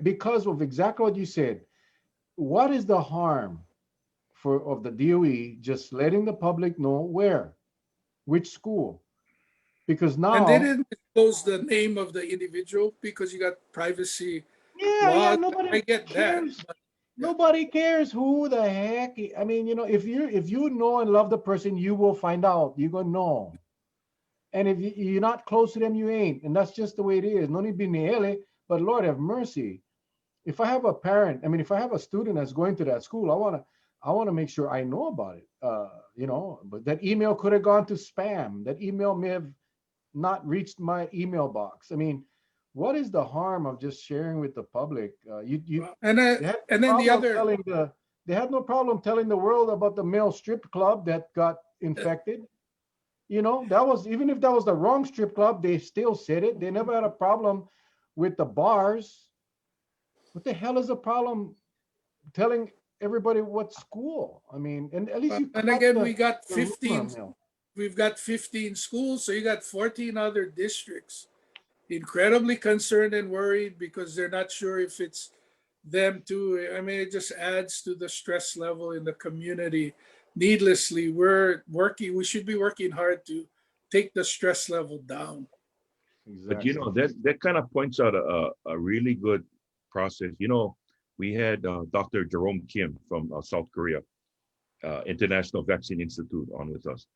because of exactly what you said. What is the harm of the DOE just letting the public know which school? Because And they now, didn't disclose the name of the individual because you got privacy yeah, laws. nobody I get that. cares. But yeah. Nobody cares who the heck. I mean, if you know and love the person, you will find out. You're gonna know. And if you're not close to them, you ain't. And that's just the way it is. No need being nearly, but Lord have mercy. If I have a parent, I mean, if I have a student that's going to that school, I wanna make sure I know about it. But that email could have gone to spam. That email may have not reached my email box. I mean, what is the harm of just sharing with the public? And They had and no then the problem other telling they had no problem telling the world about the male strip club that got infected. That was, even if that was the wrong strip club, they still said it. They never had a problem with the bars. What the hell is the problem telling everybody what school? I mean, and at least you and caught again we got the rumor 15. mill. We've got 15 schools, so you got 14 other districts incredibly concerned and worried because they're not sure if it's them too. I mean, it just adds to the stress level in the community needlessly. We should be working hard to take the stress level down. But Exactly. that kind of points out a really good process. We had Dr. Jerome Kim from South Korea, International Vaccine Institute, on with us.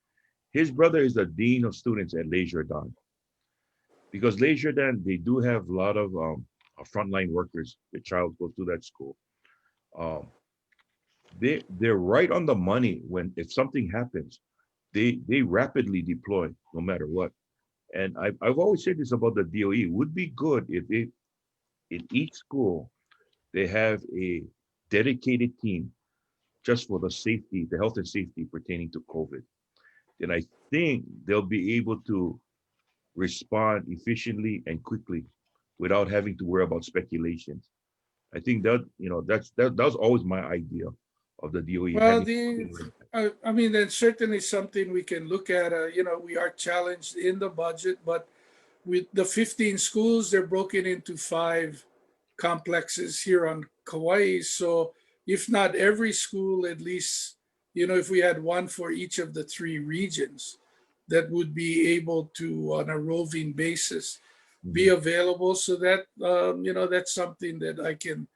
His brother is the dean of students at Leisure Don. Because Leisure Don, they do have a lot of frontline workers. The child goes to that school. Um, they're right on the money when if something happens, they rapidly deploy no matter what. And I've always said this about the DOE. It would be good if in each school they have a dedicated team just for the health and safety pertaining to COVID. Then I think they'll be able to respond efficiently and quickly without having to worry about speculations. I think that was always my idea of the DOE Well, having. I mean, that's certainly something we can look at. We are challenged in the budget, but with the 15 schools, they're broken into 5 complexes here on Kauai. So if not every school, at least, if we had one for each of the 3 regions, that would be able to, on a roving basis, be available. So that, that's something that I can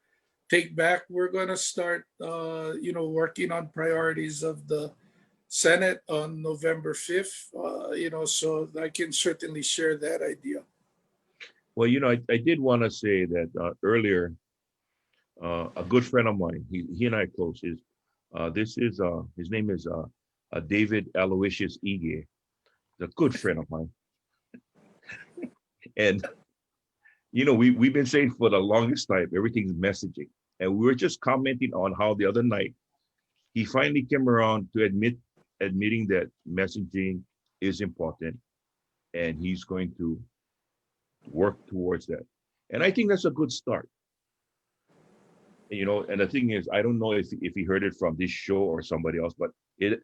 take back. We're going to start, working on priorities of the Senate on November 5th, so I can certainly share that idea. Well, I did want to say that earlier, a good friend of mine, he and I are close. His name is David Aloysius Ige, a good friend of mine. And, we've been saying for the longest time, everything's messaging. And we were just commenting on how the other night, he finally came around to admitting that messaging is important. And he's going to work towards that. And I think that's a good start. And the thing is, I don't know if he heard it from this show or somebody else, but the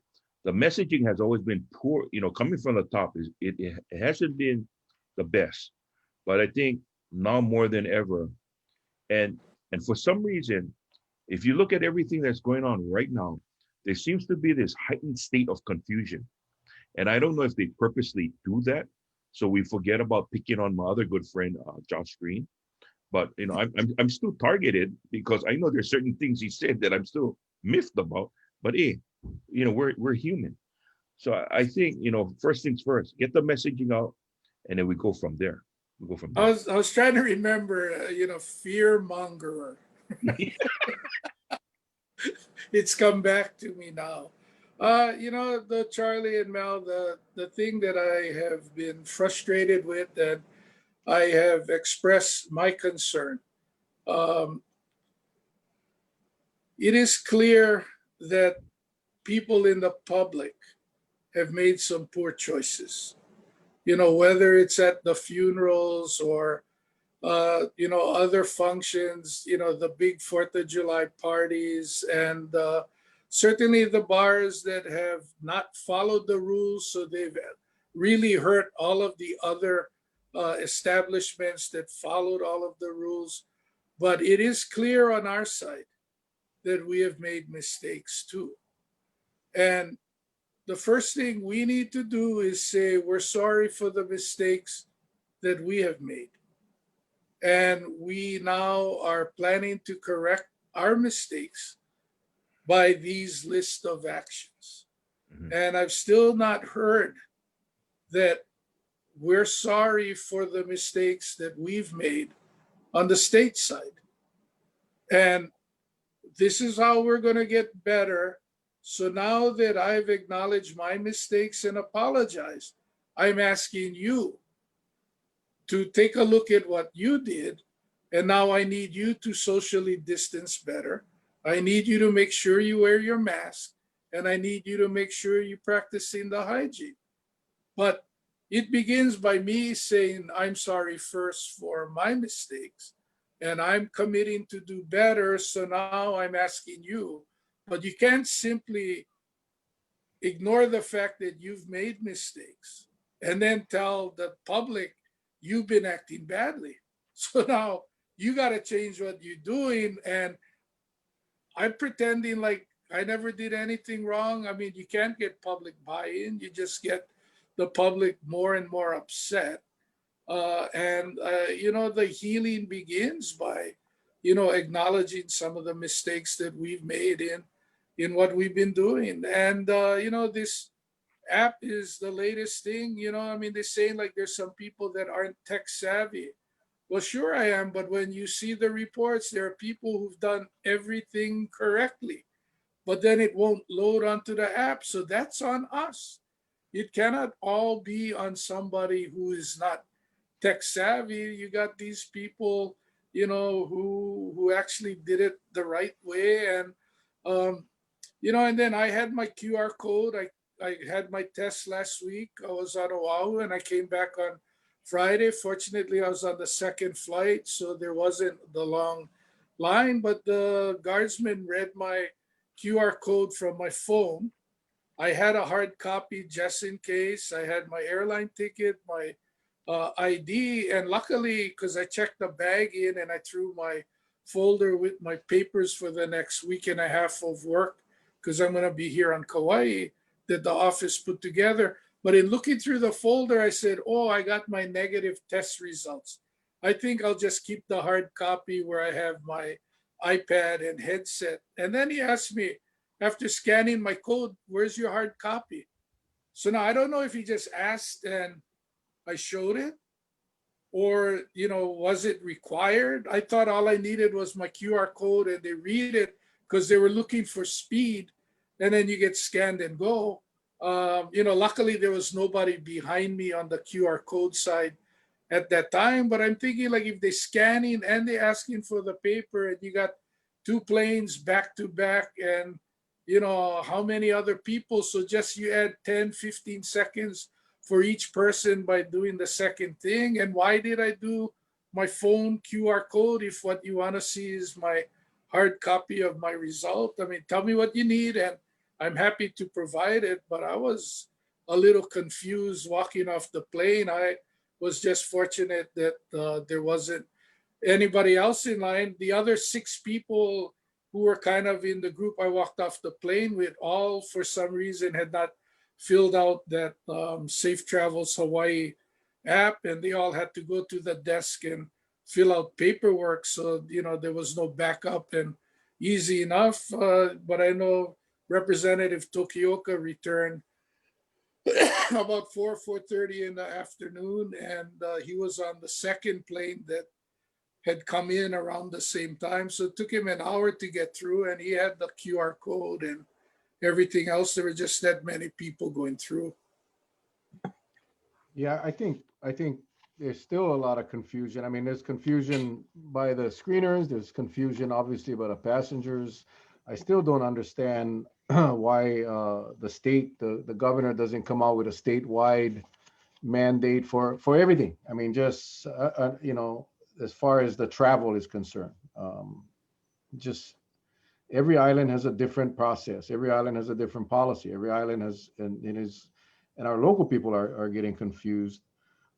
messaging has always been poor, coming from the top it hasn't been the best. But I think now more than ever, and for some reason, if you look at everything that's going on right now, there seems to be this heightened state of confusion. And I don't know if they purposely do that, so we forget about picking on my other good friend, Josh Green. But I'm still targeted because I know there's certain things he said that I'm still miffed about. But hey, we're human. So I think first things first, get the messaging out, and then we go from there. I was trying to remember, fear mongerer. It's come back to me now. The Charlie and Mel, the thing that I have been frustrated with, and I have expressed my concern. It is clear that people in the public have made some poor choices. Whether it's at the funerals or other functions, the big 4th of July parties and certainly the bars that have not followed the rules, so they've really hurt all of the other establishments that followed all of the rules. But it is clear on our side that we have made mistakes too. And the first thing we need to do is say we're sorry for the mistakes that we have made. And we now are planning to correct our mistakes by these list of actions. Mhm. And I've still not heard that we're sorry for the mistakes that we've made on the state side. And this is how we're going to get better. So now that I've acknowledged my mistakes and apologized, I'm asking you to take a look at what you did. And now I need you to socially distance better. I need you to make sure you wear your mask. And I need you to make sure you're practicing the hygiene. But it begins by me saying, I'm sorry first for my mistakes. And I'm committing to do better. So now I'm asking you. But you can't simply ignore the fact that you've made mistakes and then tell the public you've been acting badly. So now you got to change what you're doing. And I'm pretending like I never did anything wrong. I mean, you can't get public buy-in. You just get the public more and more upset. The healing begins by, acknowledging some of the mistakes that we've made in what we've been doing. And, this app is the latest thing. I mean, they're saying like there's some people that aren't tech savvy. Well, sure I am, but when you see the reports, there are people who've done everything correctly, but then it won't load onto the app. So that's on us. It cannot all be on somebody who is not tech savvy. You got these people, who actually did it the right way. And, and then I had my QR code. I had my test last week. I was on Oahu and I came back on Friday. Fortunately, I was on the second flight, so there wasn't the long line, but the guardsman read my QR code from my phone. I had a hard copy just in case. I had my airline ticket, my ID, and luckily, because I checked the bag in and I threw my folder with my papers for the next week and a half of work, because I'm going to be here on Kauai, that the office put together. But in looking through the folder, I said, oh, I got my negative test results. I think I'll just keep the hard copy where I have my iPad and headset. And then he asked me, after scanning my code, where's your hard copy? So now I don't know if he just asked and I showed it, or, was it required? I thought all I needed was my QR code and they read it because they were looking for speed, and then you get scanned and go. Luckily there was nobody behind me on the QR code side at that time, but I'm thinking like if they scanning and they asking for the paper and you got two planes back to back and how many other people, so just you add 10-15 seconds for each person by doing the second thing. And why did I do my phone QR code if what you want to see is my hard copy of my result? I mean, tell me what you need and I'm happy to provide it. But I was a little confused walking off the plane. I was just fortunate that there wasn't anybody else in line. The other 6 people who were kind of in the group I walked off the plane with, all for some reason had not filled out that Safe Travels Hawaii app, and they all had to go to the desk and fill out paperwork. So, there was no backup and easy enough. But I know Representative Tokioka returned about 4:30 in the afternoon, and he was on the second plane that had come in around the same time. So it took him an hour to get through, and he had the QR code and everything else. There were just that many people going through. Yeah, I think there's still a lot of confusion. I mean, there's confusion by the screeners, there's confusion obviously by the passengers. I still don't understand why the governor doesn't come out with a statewide mandate for everything. I mean, just as far as the travel is concerned, just every island has a different process. Every island has a different policy. Every island has, and our local people are getting confused.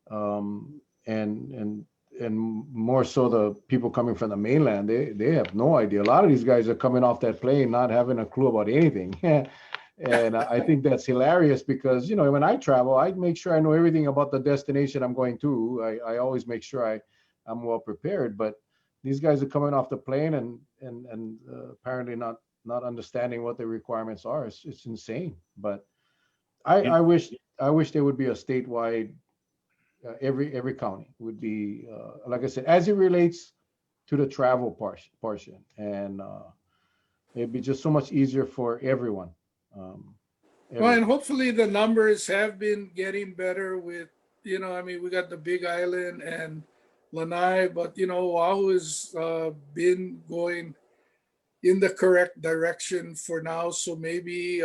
Um, and more so the people coming from the mainland, they have no idea. A lot of these guys are coming off that plane not having a clue about anything. And I think that's hilarious because, when I travel, I make sure I know everything about the destination I'm going to. I always make sure I'm well prepared. But these guys are coming off the plane and apparently not understanding what the requirements are. It's insane. But I wish there would be a statewide, every county would be, like I said, as it relates to the travel portion, and it'd be just so much easier for everyone. Um, Well, and everyone. hopefully the numbers have been getting better with, I mean, we got the Big Island and Lanai, but, Oahu has been going in the correct direction for now. So maybe,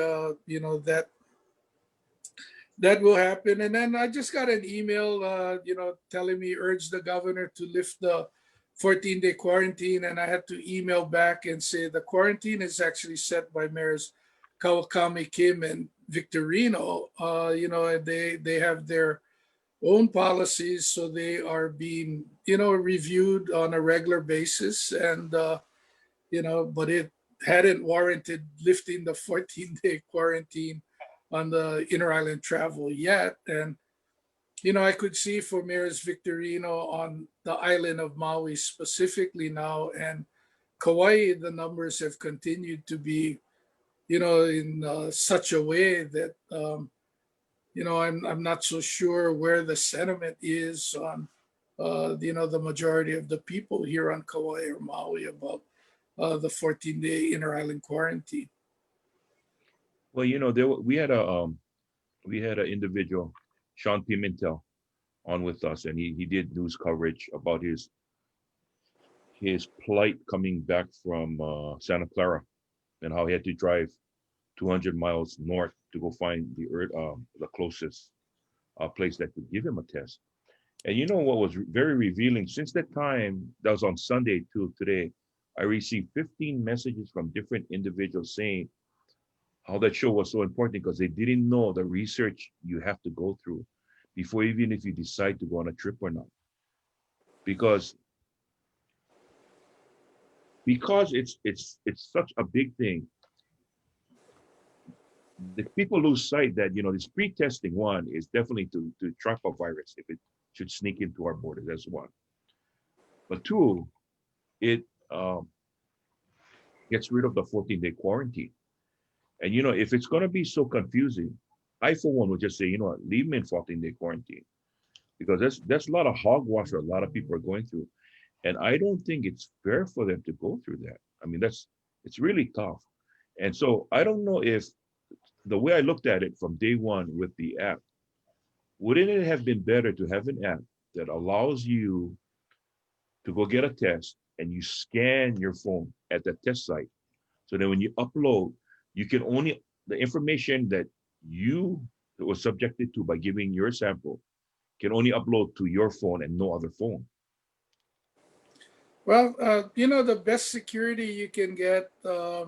that will happen. And then I just got an email, telling me urge the governor to lift the 14-day quarantine. And I had to email back and say the quarantine is actually set by mayors Kawakami Kim and Victorino. And they have their own policies. So they are being, reviewed on a regular basis. And, but it hadn't warranted lifting the 14-day quarantine on the inter-island travel yet. And, I could see for Mayors Victorino on the island of Maui specifically now, and Kauai, the numbers have continued to be, in such a way that, I'm not so sure where the sentiment is on, the majority of the people here on Kauai or Maui about the 14-day inter-island quarantine. Well, we had an individual, Sean Pimentel, on with us, and he did news coverage about his plight coming back from Santa Clara and how he had to drive 200 miles north to go find the closest place that could give him a test. And what was very revealing, since that time, that was on Sunday to today, I received 15 messages from different individuals saying how that show was so important because they didn't know the research you have to go through before, even if you decide to go on a trip or not. Because it's such a big thing. The people lose sight that this pre-testing, one, is definitely to trap a virus if it should sneak into our borders. That's one. But two, it gets rid of the 14-day quarantine. And if it's going to be so confusing, I for one would just say, leave them in 14-day quarantine, because that's a lot of hogwash that a lot of people are going through, and I don't think it's fair for them to go through that. I mean, it's really tough. And so I don't know if the way I looked at it from day one with the app, wouldn't it have been better to have an app that allows you to go get a test and you scan your phone at the test site, so that when you upload, you can only, the information that you was subjected to by giving your sample can only upload to your phone and no other phone. Well, the best security you can get, I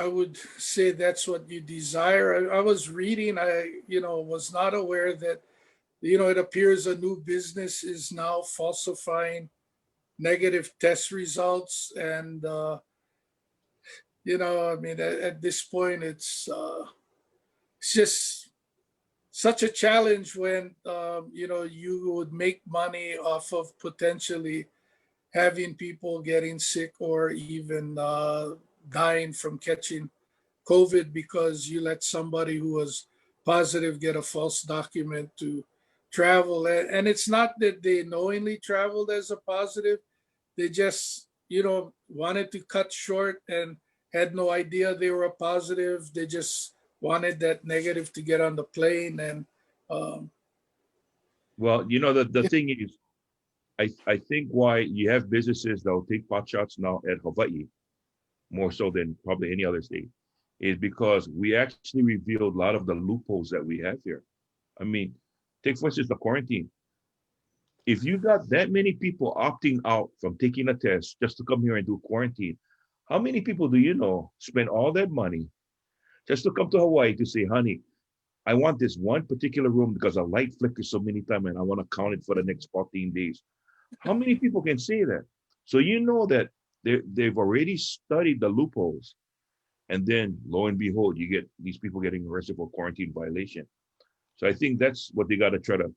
would say that's what you desire. I was reading, was not aware that, it appears a new business is now falsifying negative test results. And, I mean, at this point, it's just such a challenge when, you would make money off of potentially having people getting sick or even dying from catching COVID because you let somebody who was positive get a false document to travel. And it's not that they knowingly traveled as a positive, they just, wanted to cut short and had no idea they were a positive. They just wanted that negative to get on the plane. And Well, the thing is, I think why you have businesses that will take pot shots now at Hawaii, more so than probably any other state, is because we actually revealed a lot of the loopholes that we have here. I mean, take for instance the quarantine. If you got that many people opting out from taking a test just to come here and do quarantine, How many people do you know spend all that money just to come to Hawaii to say, honey, I want this one particular room because a light flickers so many times and I want to count it for the next 14 days. How many people can say that? So you know that they've already studied the loopholes. And then lo and behold, you get these people getting arrested for quarantine violation. So I think that's what they got to try to,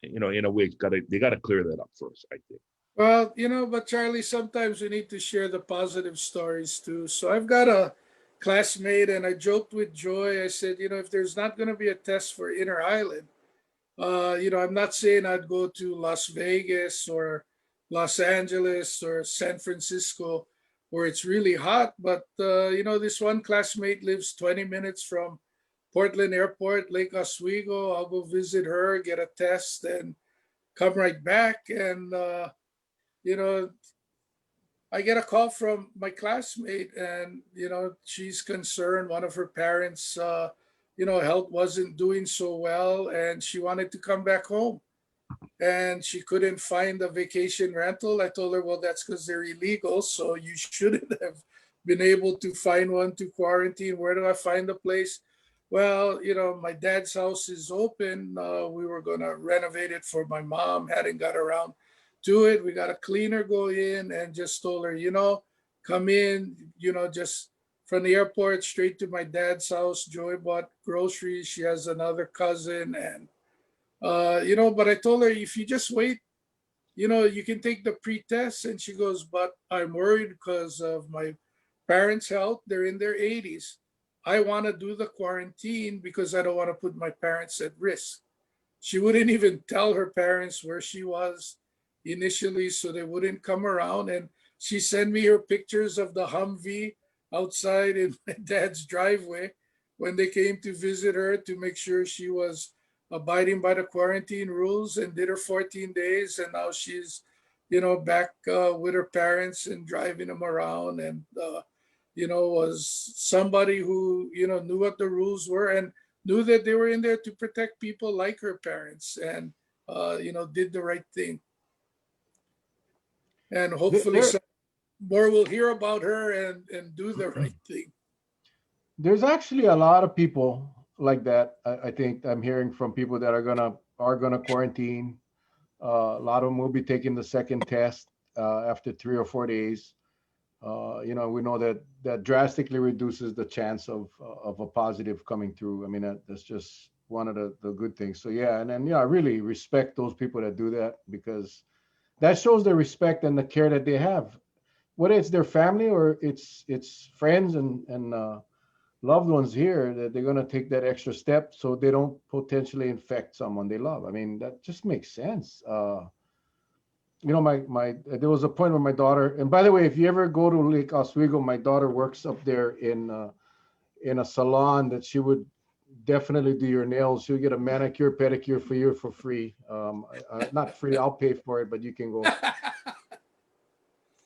in a way, they got to clear that up first, I think. Well, but Charlie, sometimes we need to share the positive stories too. So I've got a classmate, and I joked with Joy. I said, if there's not going to be a test for Inner Island, I'm not saying I'd go to Las Vegas or Los Angeles or San Francisco where it's really hot, but this one classmate lives 20 minutes from Portland Airport, Lake Oswego. I'll go visit her, get a test, and come right back. And you know, I get a call from my classmate, and she's concerned. One of her parents, health wasn't doing so well, and she wanted to come back home, and she couldn't find a vacation rental. I told her, well, that's because they're illegal, so you shouldn't have been able to find one to quarantine. Where do I find a place? Well, my dad's house is open. We were gonna renovate it for my mom. Hadn't got around to it. We got a cleaner go in, and just told her, come in, just from the airport straight to my dad's house. Joy bought groceries. She has another cousin, and but I told her, if you just wait, you can take the pre-test. And she goes, but I'm worried because of my parents' health. They're in their 80s. I want to do the quarantine because I don't want to put my parents at risk. She wouldn't even tell her parents where she was initially, so they wouldn't come around. And she sent me her pictures of the Humvee outside in my dad's driveway when they came to visit her to make sure she was abiding by the quarantine rules, and did her 14 days. And now she's, back with her parents and driving them around, and, was somebody who, knew what the rules were and knew that they were in there to protect people like her parents, and, did the right thing. And hopefully There, some more will hear about her and do the right thing. there's actually a lot of people like that. I think I'm hearing from people that are gonna quarantine. A lot of them will be taking the second test after 3 or 4 days. We know that drastically reduces the chance of a positive coming through. I mean, that's just one of the good things. So yeah, and then I really respect those people that do that, because that shows the respect and the care that they have, whether it's their family or it's friends and loved ones here, that they're gonna take that extra step so they don't potentially infect someone they love. I mean, that just makes sense. My there was a point where my daughter, and by the way, if you ever go to Lake Oswego, my daughter works up there in a salon that she would definitely do your nails. She'll get a manicure, pedicure for you for free. Not free, I'll pay for it, but you can go.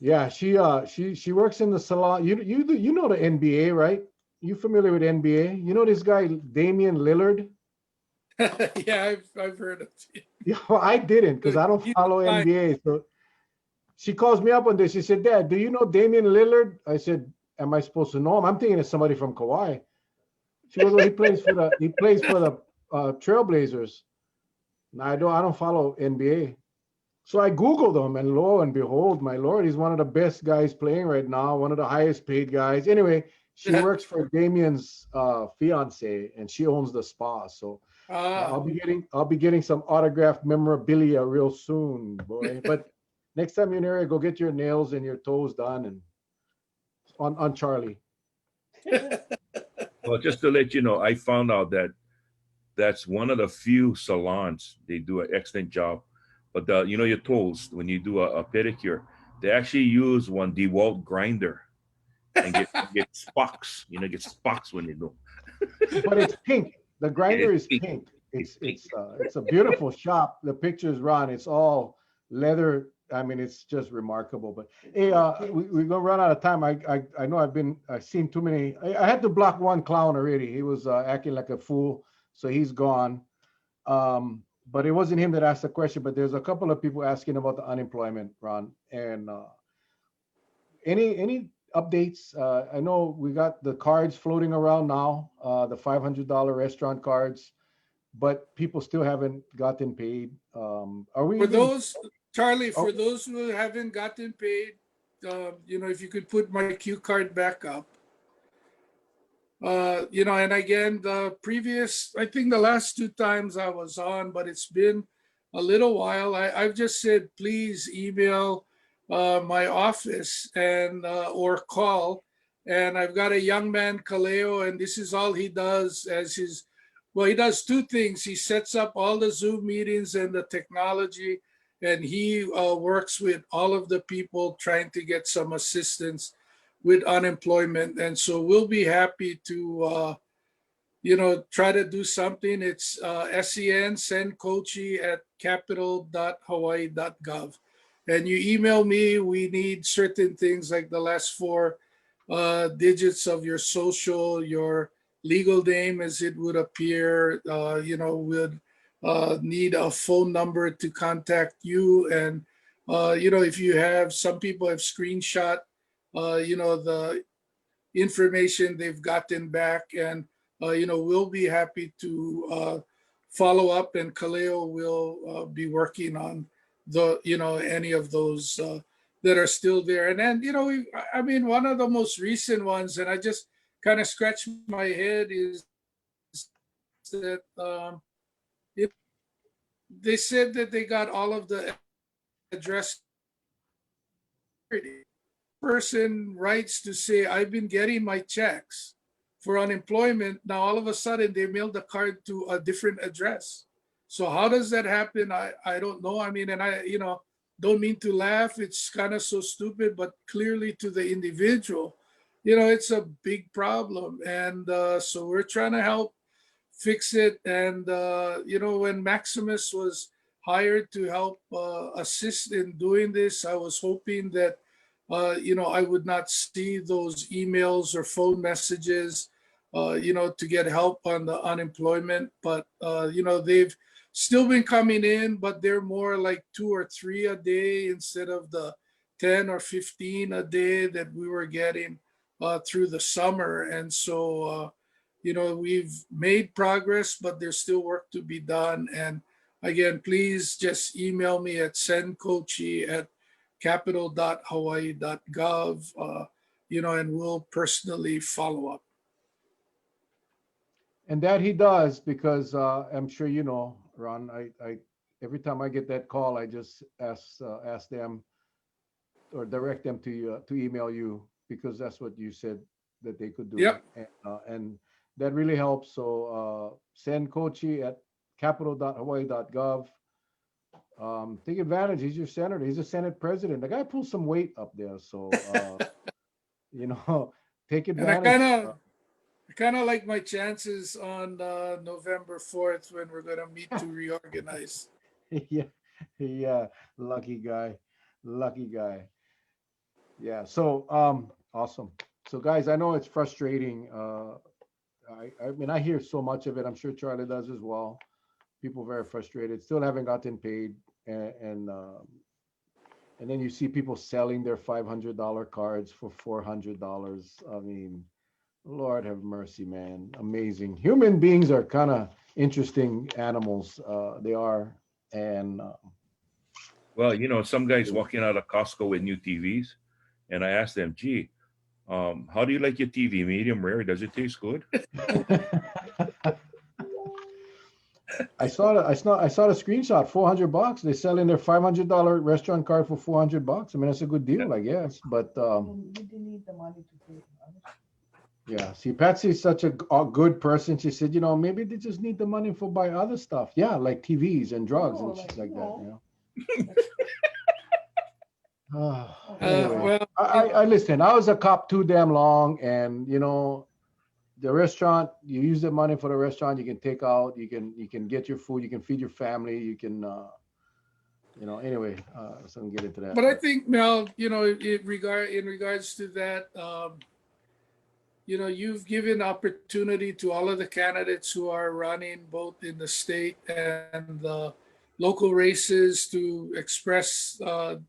Yeah, she works in the salon. You know the NBA, right? You familiar with NBA? You know this guy Damian Lillard? Yeah, I've heard of it. Yeah, well, I didn't, because I don't He's follow fine. NBA. So she calls me up one day. She said, "Dad, do you know Damian Lillard?" I said, "Am I supposed to know him?" I'm thinking it's somebody from Kauai. She goes, "Well, he plays for the Trailblazers." And I don't follow NBA. So I Googled him, and lo and behold, my Lord, he's one of the best guys playing right now, one of the highest paid guys. Anyway, she works for Damian's fiance, and she owns the spa. So Ah, I'll be getting some autographed memorabilia real soon, boy. But next time you're in area, go get your nails and your toes done, and on Charlie. Well, just to let you know, I found out that that's one of the few salons they do an excellent job. But your toes, when you do a pedicure, they actually use one DeWalt grinder and get sparks. Get sparks when they do. But it's pink. The grinder It's is pink. pink. It's pink. It's a beautiful shop. The pictures run. It's all leather. I mean, it's just remarkable. But hey, we're gonna run out of time. I know I've seen too many. I had to block one clown already. He was acting like a fool, so he's gone. But it wasn't him that asked the question. But there's a couple of people asking about the unemployment, Ron. And any updates? I know we got the cards floating around now, the $500 restaurant cards, but people still haven't gotten paid. Are we For even? those, Charlie, Oh, for those who haven't gotten paid, if you could put my cue card back up. And again, I think the last two times I was on, but it's been a little while. I've just said, please email my office and or call. And I've got a young man, Kaleo, and this is all he does he does two things. He sets up all the Zoom meetings and the technology, and he works with all of the people trying to get some assistance with unemployment. And so we'll be happy to, try to do something. It's send Kouchi at capital.hawaii.gov. And you email me, we need certain things like the last four digits of your social, your legal name as it would appear, would need a phone number to contact you. And, if you have, some people have screenshot the information they've gotten back, and we'll be happy to follow up, and Kaleo will be working on any of those that are still there. And then one of the most recent ones, and I just kind of scratch my head, is that they said that they got all of the address. Person writes to say, I've been getting my checks for unemployment. Now, all of a sudden, they mailed the card to a different address. So how does that happen? I don't know. I mean, and I, don't mean to laugh. It's kind of so stupid, but clearly to the individual, it's a big problem. And so we're trying to help fix it. And, when Maximus was hired to help assist in doing this, I was hoping that I would not see those emails or phone messages, to get help on the unemployment. But, they've still been coming in, but they're more like 2 or 3 a day instead of the 10 or 15 a day that we were getting through the summer. And so, we've made progress, but there's still work to be done. And again, please just email me at capital.hawaii.gov, and we'll personally follow up. and that he does because I'm sure you know, Ron. I every time I get that call, I just ask them or direct them to email you because that's what you said that they could do. Yep. And that really helps. So send Kouchi at capital.hawaii.gov. Take advantage. He's your senator. He's a Senate president. The guy pulls some weight up there. So, take And advantage. I kind of like my chances on November 4th when we're going to meet to reorganize. Yeah, yeah. Lucky guy. Lucky guy. Yeah. So, awesome. So, guys, I know it's frustrating. I mean, I hear so much of it. I'm sure Charlie does as well. People very frustrated, still haven't gotten paid, and then you see people selling their $500 cards for $400. I mean, Lord have mercy, man. Amazing. Human beings are kind of interesting animals. They are, and Well, some guys walking out of Costco with new TVs, and I asked them, "Gee, how do you like your TV? Medium rare? Does it taste good?" I saw the screenshot. $400. They're selling their $500 restaurant card for $400. I mean, that's a good deal, I guess. But You didn't need the money to pay. yeah, see, Patsy's such a good person. She said, maybe they just need the money for buy other stuff. Yeah, like TVs and drugs and shit like that. Anyway, Well, I listen. I was a cop too damn long, and the restaurant. You use the money for the restaurant. You can take out. You can get your food. You can feed your family. You can. Anyway, so I can get into that. but I think, Mel, in regards to that, you've given opportunity to all of the candidates who are running both in the state and the local races to express, their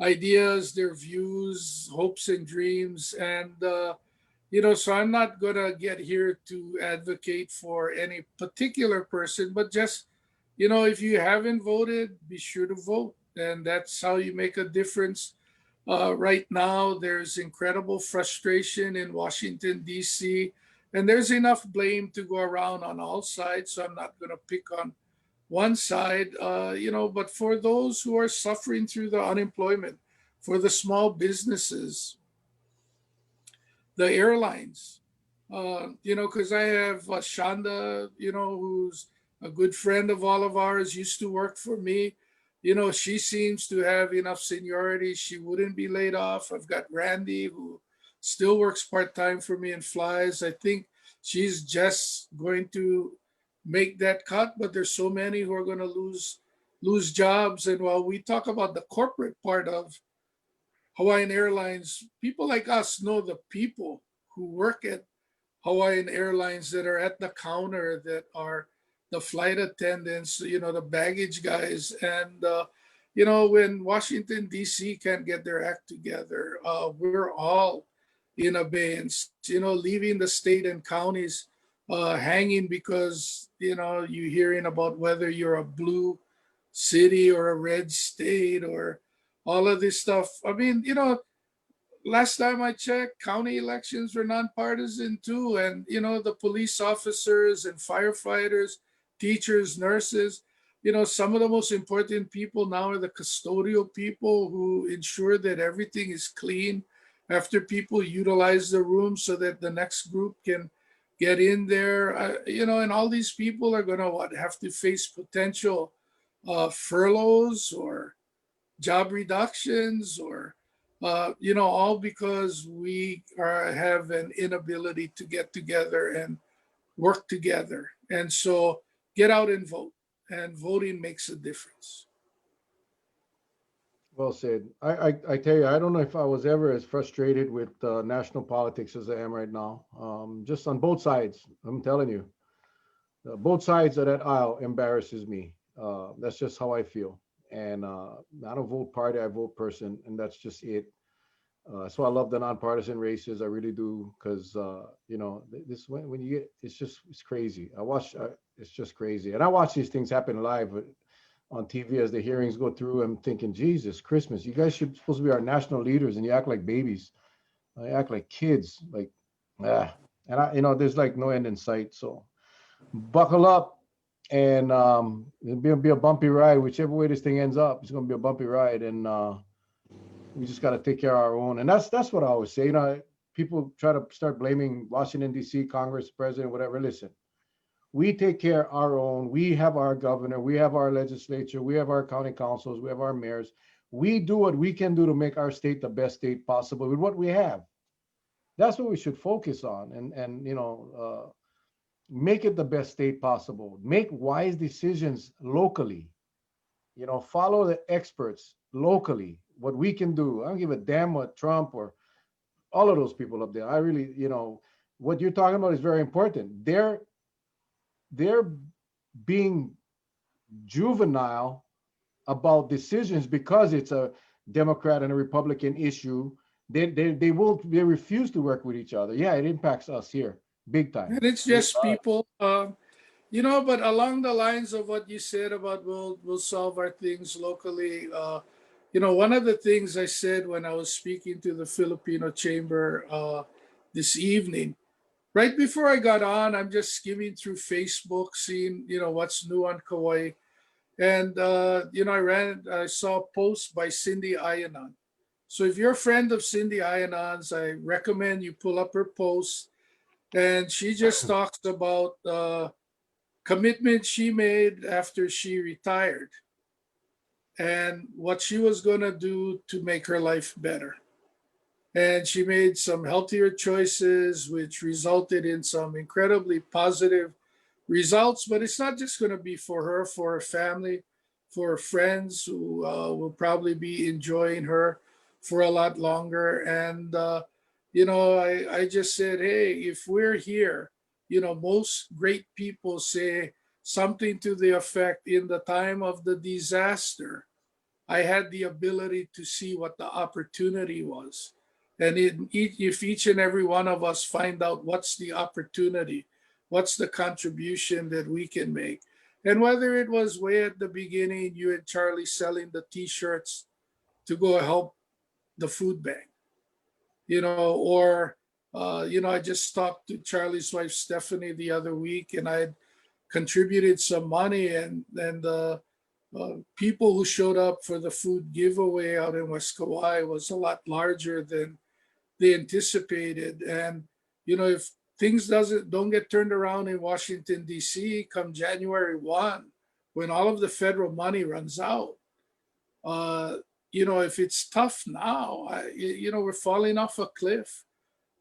ideas, their views, hopes and dreams. And, so I'm not going to get here to advocate for any particular person, but just, if you haven't voted, be sure to vote. And that's how you make a difference. Right now, there's incredible frustration in Washington, D.C., and there's enough blame to go around on all sides. So I'm not going to pick on one side, but for those who are suffering through the unemployment, for the small businesses, the airlines, because I have Shanda, who's a good friend of all of ours, used to work for me. She seems to have enough seniority. She wouldn't be laid off. I've got Randy, who still works part-time for me and flies. I think she's just going to make that cut, but there's so many who are going to lose jobs. And while we talk about the corporate part of Hawaiian Airlines, people like us know the people who work at Hawaiian Airlines that are at the counter, that are the flight attendants, the baggage guys. And, when Washington, D.C. can't get their act together, we're all in abeyance, leaving the state and counties hanging because, you're hearing about whether you're a blue city or a red state or all of this stuff. I mean, last time I checked, county elections were nonpartisan too. And, the police officers and firefighters, teachers, nurses, some of the most important people now are the custodial people who ensure that everything is clean after people utilize the room so that the next group can get in there. And all these people are going to have to face potential furloughs or job reductions or all because we have an inability to get together and work together. And so get out and vote, and voting makes a difference. Well said. I tell you, I don't know if I was ever as frustrated with national politics as I am right now. Just on both sides, I'm telling you, both sides of that aisle embarrasses me. That's just how I feel. And I don't vote party, I vote person, and that's just it. So I love the nonpartisan races. I really do, because this when you get, it's crazy. It's just crazy, and I watch these things happen live on TV as the hearings go through. I'm thinking, Jesus Christmas, you guys should supposed to be our national leaders, and you act like babies. You act like kids, like and there's like no end in sight. So buckle up, and it'll be a bumpy ride. Whichever way this thing ends up, it's going to be a bumpy ride, and we just got to take care of our own. And that's what I always say. People try to start blaming Washington, D.C., Congress, president, whatever. Listen, we take care of our own. We have our governor. We have our legislature. We have our county councils. We have our mayors. We do what we can do to make our state the best state possible with what we have. That's what we should focus on, and make it the best state possible. Make wise decisions locally. Follow the experts locally. What we can do. I don't give a damn what Trump or all of those people up there. I really, what you're talking about is very important. They're being juvenile about decisions because it's a Democrat and a Republican issue. They refuse to work with each other. Yeah, it impacts us here big time. And it's just people, but along the lines of what you said about we'll solve our things locally. One of the things I said when I was speaking to the Filipino Chamber this evening, right before I got on, I'm just skimming through Facebook, seeing what's new on Kauai, and I saw a post by Cindy Ianon. So if you're a friend of Cindy Ionon's, I recommend you pull up her post, and she just talks about commitment she made after she retired and what she was going to do to make her life better. And she made some healthier choices, which resulted in some incredibly positive results. But it's not just going to be for her, for her family, for her friends who will probably be enjoying her for a lot longer. And, I just said, hey, if we're here, most great people say something to the effect, in the time of the disaster, I had the ability to see what the opportunity was. And if each and every one of us find out what's the opportunity, what's the contribution that we can make. And whether it was way at the beginning, you and Charlie selling the T-shirts to go help the food bank, or, I just talked to Charlie's wife, Stephanie, the other week, and I had contributed some money, and the people who showed up for the food giveaway out in West Kauai was a lot larger than they anticipated. And if things don't get turned around in Washington D.C. come January 1, when all of the federal money runs out, if it's tough now, we're falling off a cliff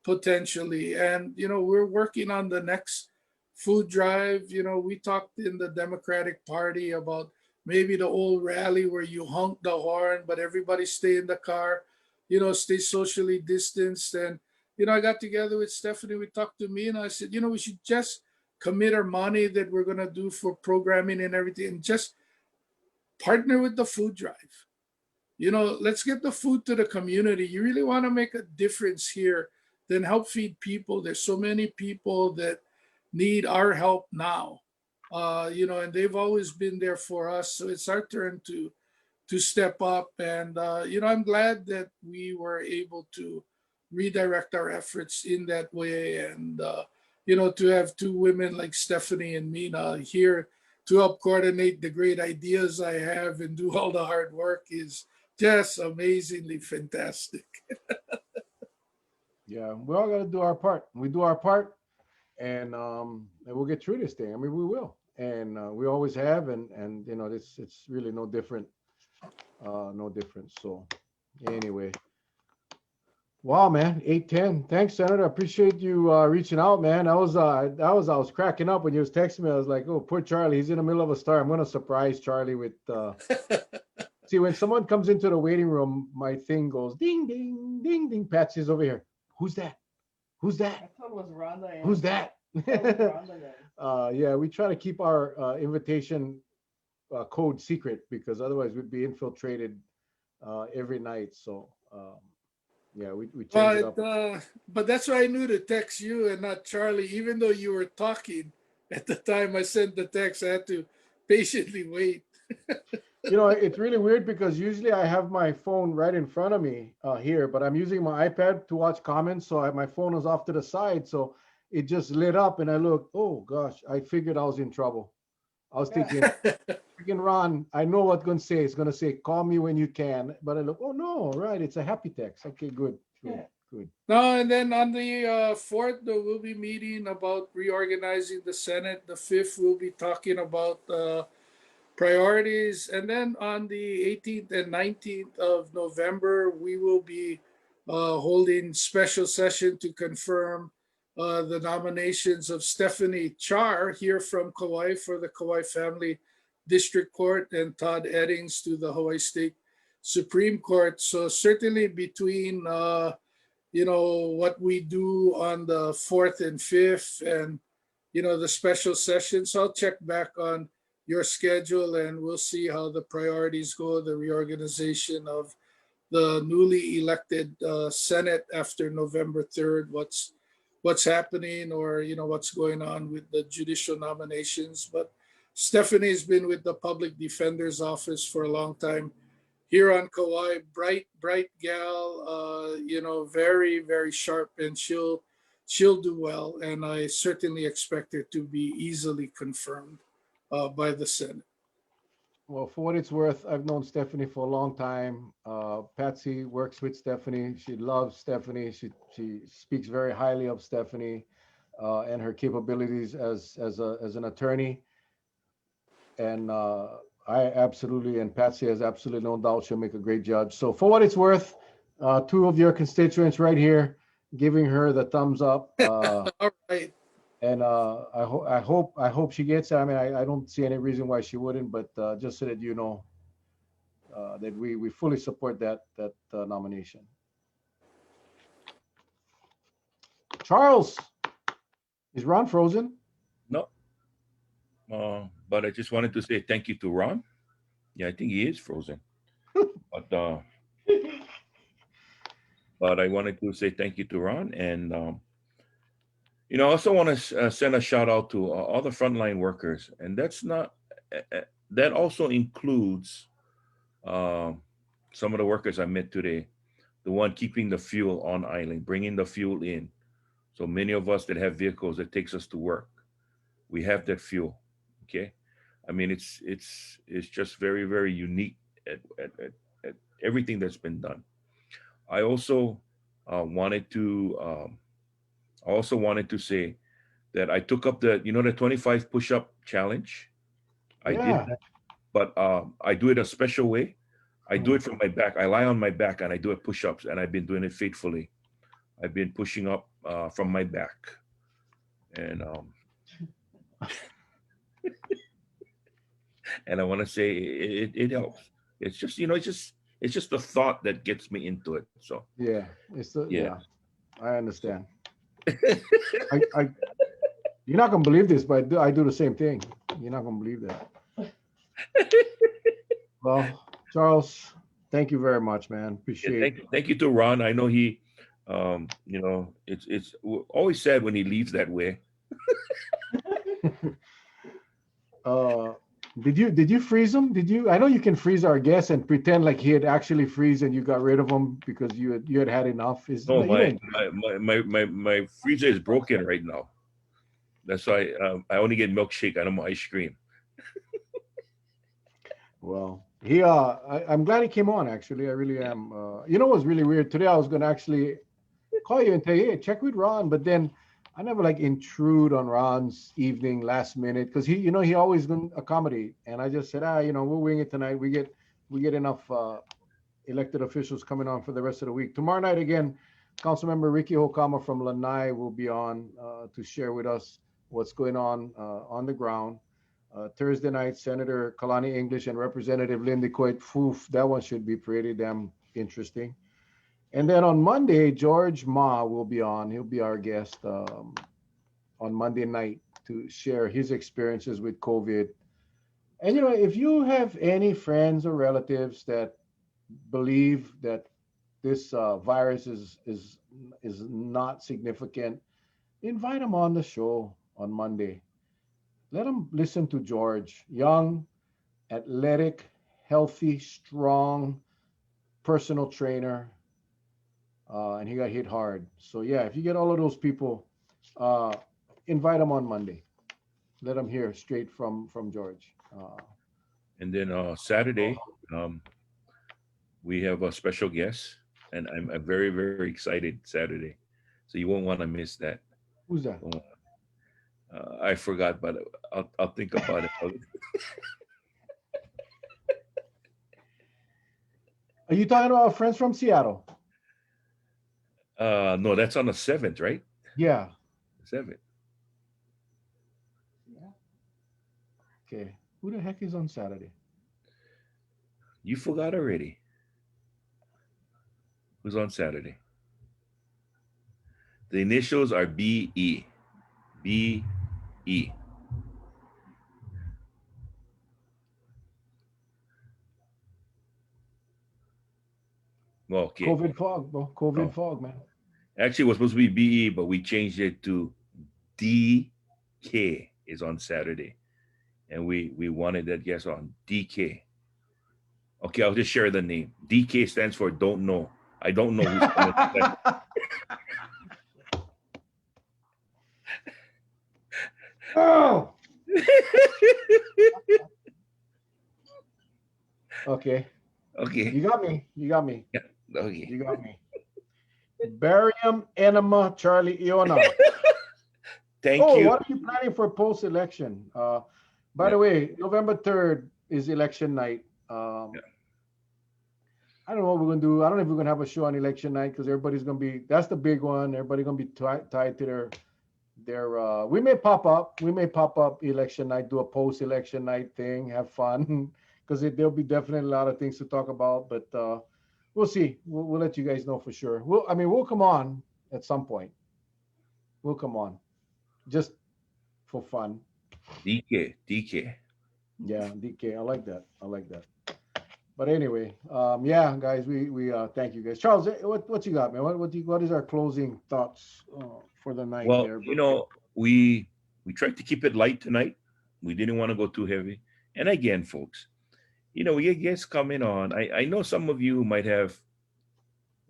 potentially. And we're working on the next food drive. We talked in the Democratic Party about maybe the old rally where you honk the horn, but everybody stay in the car, stay socially distanced. And I got together with Stephanie, we talked to me, and I said, we should just commit our money that we're going to do for programming and everything, and just partner with the food drive. Let's get the food to the community. You really want to make a difference here, then help feed people. There's so many people that need our help now, and they've always been there for us. So it's our turn to step up. And I'm glad that we were able to redirect our efforts in that way. And to have two women like Stephanie and Mina here to help coordinate the great ideas I have and do all the hard work is just amazingly fantastic. Yeah, we all got to do our part. We do our part, and we'll get through this thing. I mean, we will, and we always have, and it's really no different, no different. So, anyway, wow, man, 8:10. Thanks, Senator. I appreciate you reaching out, man. I was cracking up when you was texting me. I was like, oh, poor Charlie, he's in the middle of a storm. I'm gonna surprise Charlie with. See, when someone comes into the waiting room, my thing goes ding, ding, ding, ding. Patsy's over here. Who's that? Who's I that? thought it was Rhonda. Who's that? Rhonda. Yeah, we try to keep our invitation code secret because otherwise we'd be infiltrated every night. So yeah, we change it up. But that's why I knew to text you and not Charlie, even though you were talking at the time I sent the text. I had to patiently wait. It's really weird because usually I have my phone right in front of me here, but I'm using my iPad to watch comments. So my phone is off to the side. So it just lit up and I looked, oh gosh, I figured I was in trouble. I was thinking, freaking Ron, I know what it's going to say. It's going to say, call me when you can. But I look, oh no, right. It's a happy text. Okay, good. Good. No, and then on the 4th, we'll be meeting about reorganizing the Senate. The 5th, we'll be talking about priorities. And then on the 18th and 19th of November, we will be holding special session to confirm the nominations of Stephanie Char here from Kauai for the Kauai Family District Court and Todd Eddings to the Hawaii State Supreme Court. So certainly between what we do on the 4th and 5th and the special sessions, I'll check back on your schedule and we'll see how the priorities go, the reorganization of the newly elected Senate after November 3rd, what's happening or what's going on with the judicial nominations. But Stephanie's been with the Public Defender's Office for a long time here on Kauai. Bright gal, very, very sharp, and she'll do well. And I certainly expect her to be easily confirmed by the Senate. Well, for what it's worth, I've known Stephanie for a long time. Patsy works with Stephanie. She loves Stephanie. She speaks very highly of Stephanie and her capabilities as an attorney. And I absolutely, and Patsy has absolutely no doubt she'll make a great judge. So for what it's worth, two of your constituents right here giving her the thumbs up. All right. And I hope she gets it. I mean, I don't see any reason why she wouldn't, but just so that you know that we fully support that nomination. Charles, is Ron frozen? No. But I just wanted to say thank you to Ron. Yeah, I think he is frozen. But I wanted to say thank you to Ron, and I also want to send a shout out to all the frontline workers, and that also includes um, some of the workers I met today, the one keeping the fuel on island, bringing the fuel in. So many of us that have vehicles that takes us to work, we have that fuel. Okay, I mean it's just very very unique at everything that's been done. I also wanted to say that I took up the 25 push-up challenge. I did Yeah. that, but I do it a special way. I do Hmm. it from my back. I lie on my back and I do it push-ups, and I've been doing it faithfully. I've been pushing up from my back, and I want to say it helps. It's just the thought that gets me into it. So Yeah. yeah. Yeah. I So understand. I you're not gonna believe this, but I do the same thing. You're not gonna believe that. Well, Charles, thank you very much, man. yeah, Appreciate. thank you to Ron. I know he, it's always sad when he leaves that way. uh, did you freeze him? Did you? I know you can freeze our guests and pretend like he had actually freeze and you got rid of him because you had enough. Is No, no, you my don't. my freezer is broken right now. That's why I only get milkshake. I don't want ice cream. Well, I'm glad he came on. Actually, I really am. What's really weird today? I was gonna actually call you and tell you, hey, check with Ron, but then I never like intrude on Ron's evening last minute because he always gonna accommodate, and I just said, we'll wing it tonight. We get enough elected officials coming on for the rest of the week. Tomorrow night again, Councilmember Ricky Hokama from Lanai will be on to share with us what's going on the ground. Thursday night, Senator Kalani English and Representative Lindy Coit Foof. That one should be pretty damn interesting. And then on Monday, George Ma will be on. He'll be our guest on Monday night to share his experiences with COVID. And if you have any friends or relatives that believe that this virus is not significant, invite them on the show on Monday. Let them listen to George, young, athletic, healthy, strong, personal trainer, and he got hit hard. So yeah, if you get all of those people, uh, invite them on Monday. Let them hear straight from George. And then Saturday, um, we have a special guest, and I'm very very excited Saturday. So you won't want to miss that. Who's that? Won't- I forgot, but I'll think about it. Are you talking about friends from Seattle? No, that's on the 7th, right? Yeah. 7th. Yeah. Okay. Who the heck is on Saturday? You forgot already. Who's on Saturday? The initials are BE. BE. Well, okay. COVID fog, bro. COVID No, fog, man. actually, it was supposed to be BE, but we changed it to DK is on Saturday, and we wanted that guest on DK. Okay, I'll just share the name. DK stands for don't know. I don't know who's coming. Oh, okay. Okay. You got me. You got me. Yeah. Okay. You got me. Barium Enema Charlie Iona. Thank Oh, you. what are you planning for post-election? By Yeah. the way, November 3rd is election night. Yeah. I don't know what we're gonna do. I don't know if we're gonna have a show on election night because everybody's gonna be. That's the big one. Everybody's gonna be tied to their. We may pop up. We may pop up election night, do a post-election night thing, have fun, because there'll be definitely a lot of things to talk about. But we'll see. We'll let you guys know for sure. We'll come on at some point. We'll come on, just for fun. DK. DK. Yeah, DK. I like that. I like that. But anyway, yeah, guys, we thank you guys. Charles, what you got, man? What is our closing thoughts for the night Well, there, you bro? know, we tried to keep it light tonight. We didn't want to go too heavy. And again, folks, we get guests coming on. I know some of you might have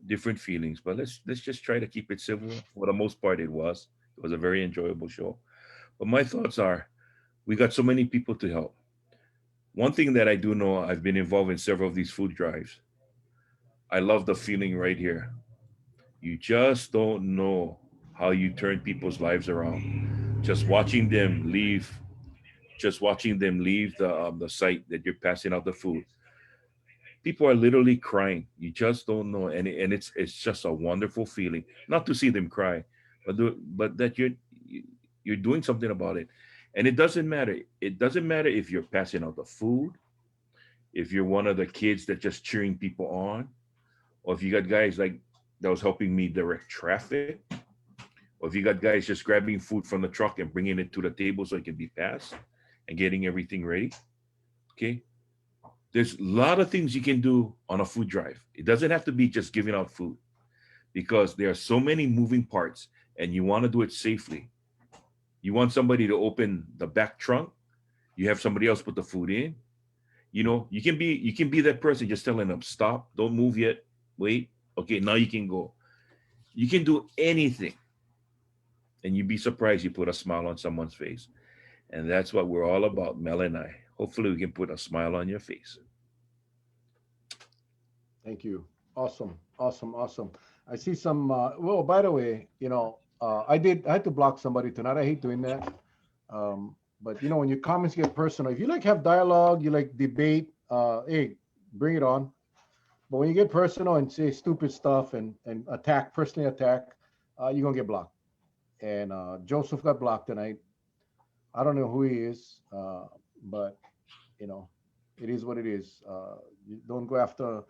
different feelings, but let's just try to keep it civil. For the most part, it was a very enjoyable show. But my thoughts are, we got so many people to help. One thing that I do know, I've been involved in several of these food drives. I love the feeling right here. You just don't know how you turn people's lives around. Just watching them leave the site that you're passing out the food. People are literally crying. You just don't know, and it's just a wonderful feeling. Not to see them cry, but that you're doing something about it, and it doesn't matter. It doesn't matter if you're passing out the food, if you're one of the kids that just cheering people on, or if you got guys like that was helping me direct traffic, or if you got guys just grabbing food from the truck and bringing it to the table so it can be passed and getting everything ready. Okay, there's a lot of things you can do on a food drive. It doesn't have to be just giving out food because there are so many moving parts and you want to do it safely. You want somebody to open the back trunk, you have somebody else put the food in. You can be that person just telling them, stop, don't move yet, wait, okay, now you can go. You can do anything, and you'd be surprised you put a smile on someone's face. And that's what we're all about, Mel and I. Hopefully we can put a smile on your face. Thank you. Awesome, awesome, awesome. I see some. Well, by the way, I had to block somebody tonight. I hate doing that. But when your comments get personal, if you like have dialogue, you like debate, hey, bring it on. But when you get personal and say stupid stuff and personally attack, you're gonna get blocked. And Joseph got blocked tonight. I don't know who he is, but you know, it is what it is. You don't go after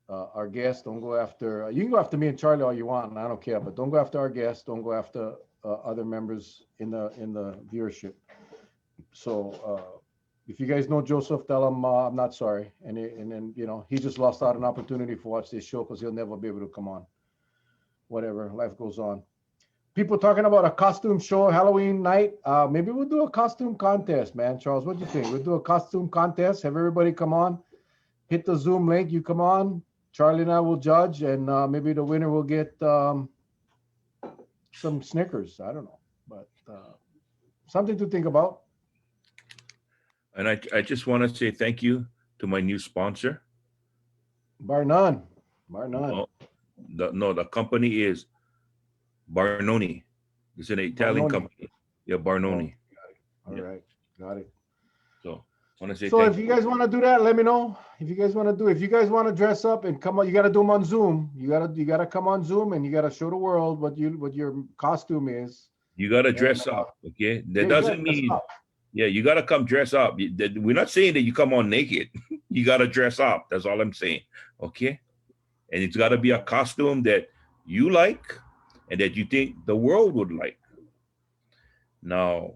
our guests. Don't go after. You can go after me and Charlie all you want. I don't care, but don't go after our guests. Don't go after other members in the viewership. So if you guys know Joseph, tell him I'm not sorry. And then he just lost out an opportunity for watch this show because he'll never be able to come on. Whatever, life goes on. People talking about a costume show Halloween night. Maybe we'll do a costume contest, man. Charles, what do you think? We'll do a costume contest. Have everybody come on. Hit the Zoom link. You come on. Charlie and I will judge, and maybe the winner will get some Snickers. I don't know, but something to think about. And I just want to say thank you to my new sponsor. Bar none. Bar none. No, the company is Barnoni. It's an Italian Barnoni. company. Yeah, Barnoni. All right. Got it. So I want to say So thank if you guys want to do that, let me know. If you guys want to dress up and come on, you got to do them on Zoom. You gotta come on Zoom and you got to show the world what your costume is. you got to And dress up. Okay, yeah, that you gotta doesn't dress mean up. yeah, you got to come dress up. We're not saying that you come on naked. You got to dress up. That's all I'm saying. Okay, and it's got to be a costume that you like and that you think the world would like. Now,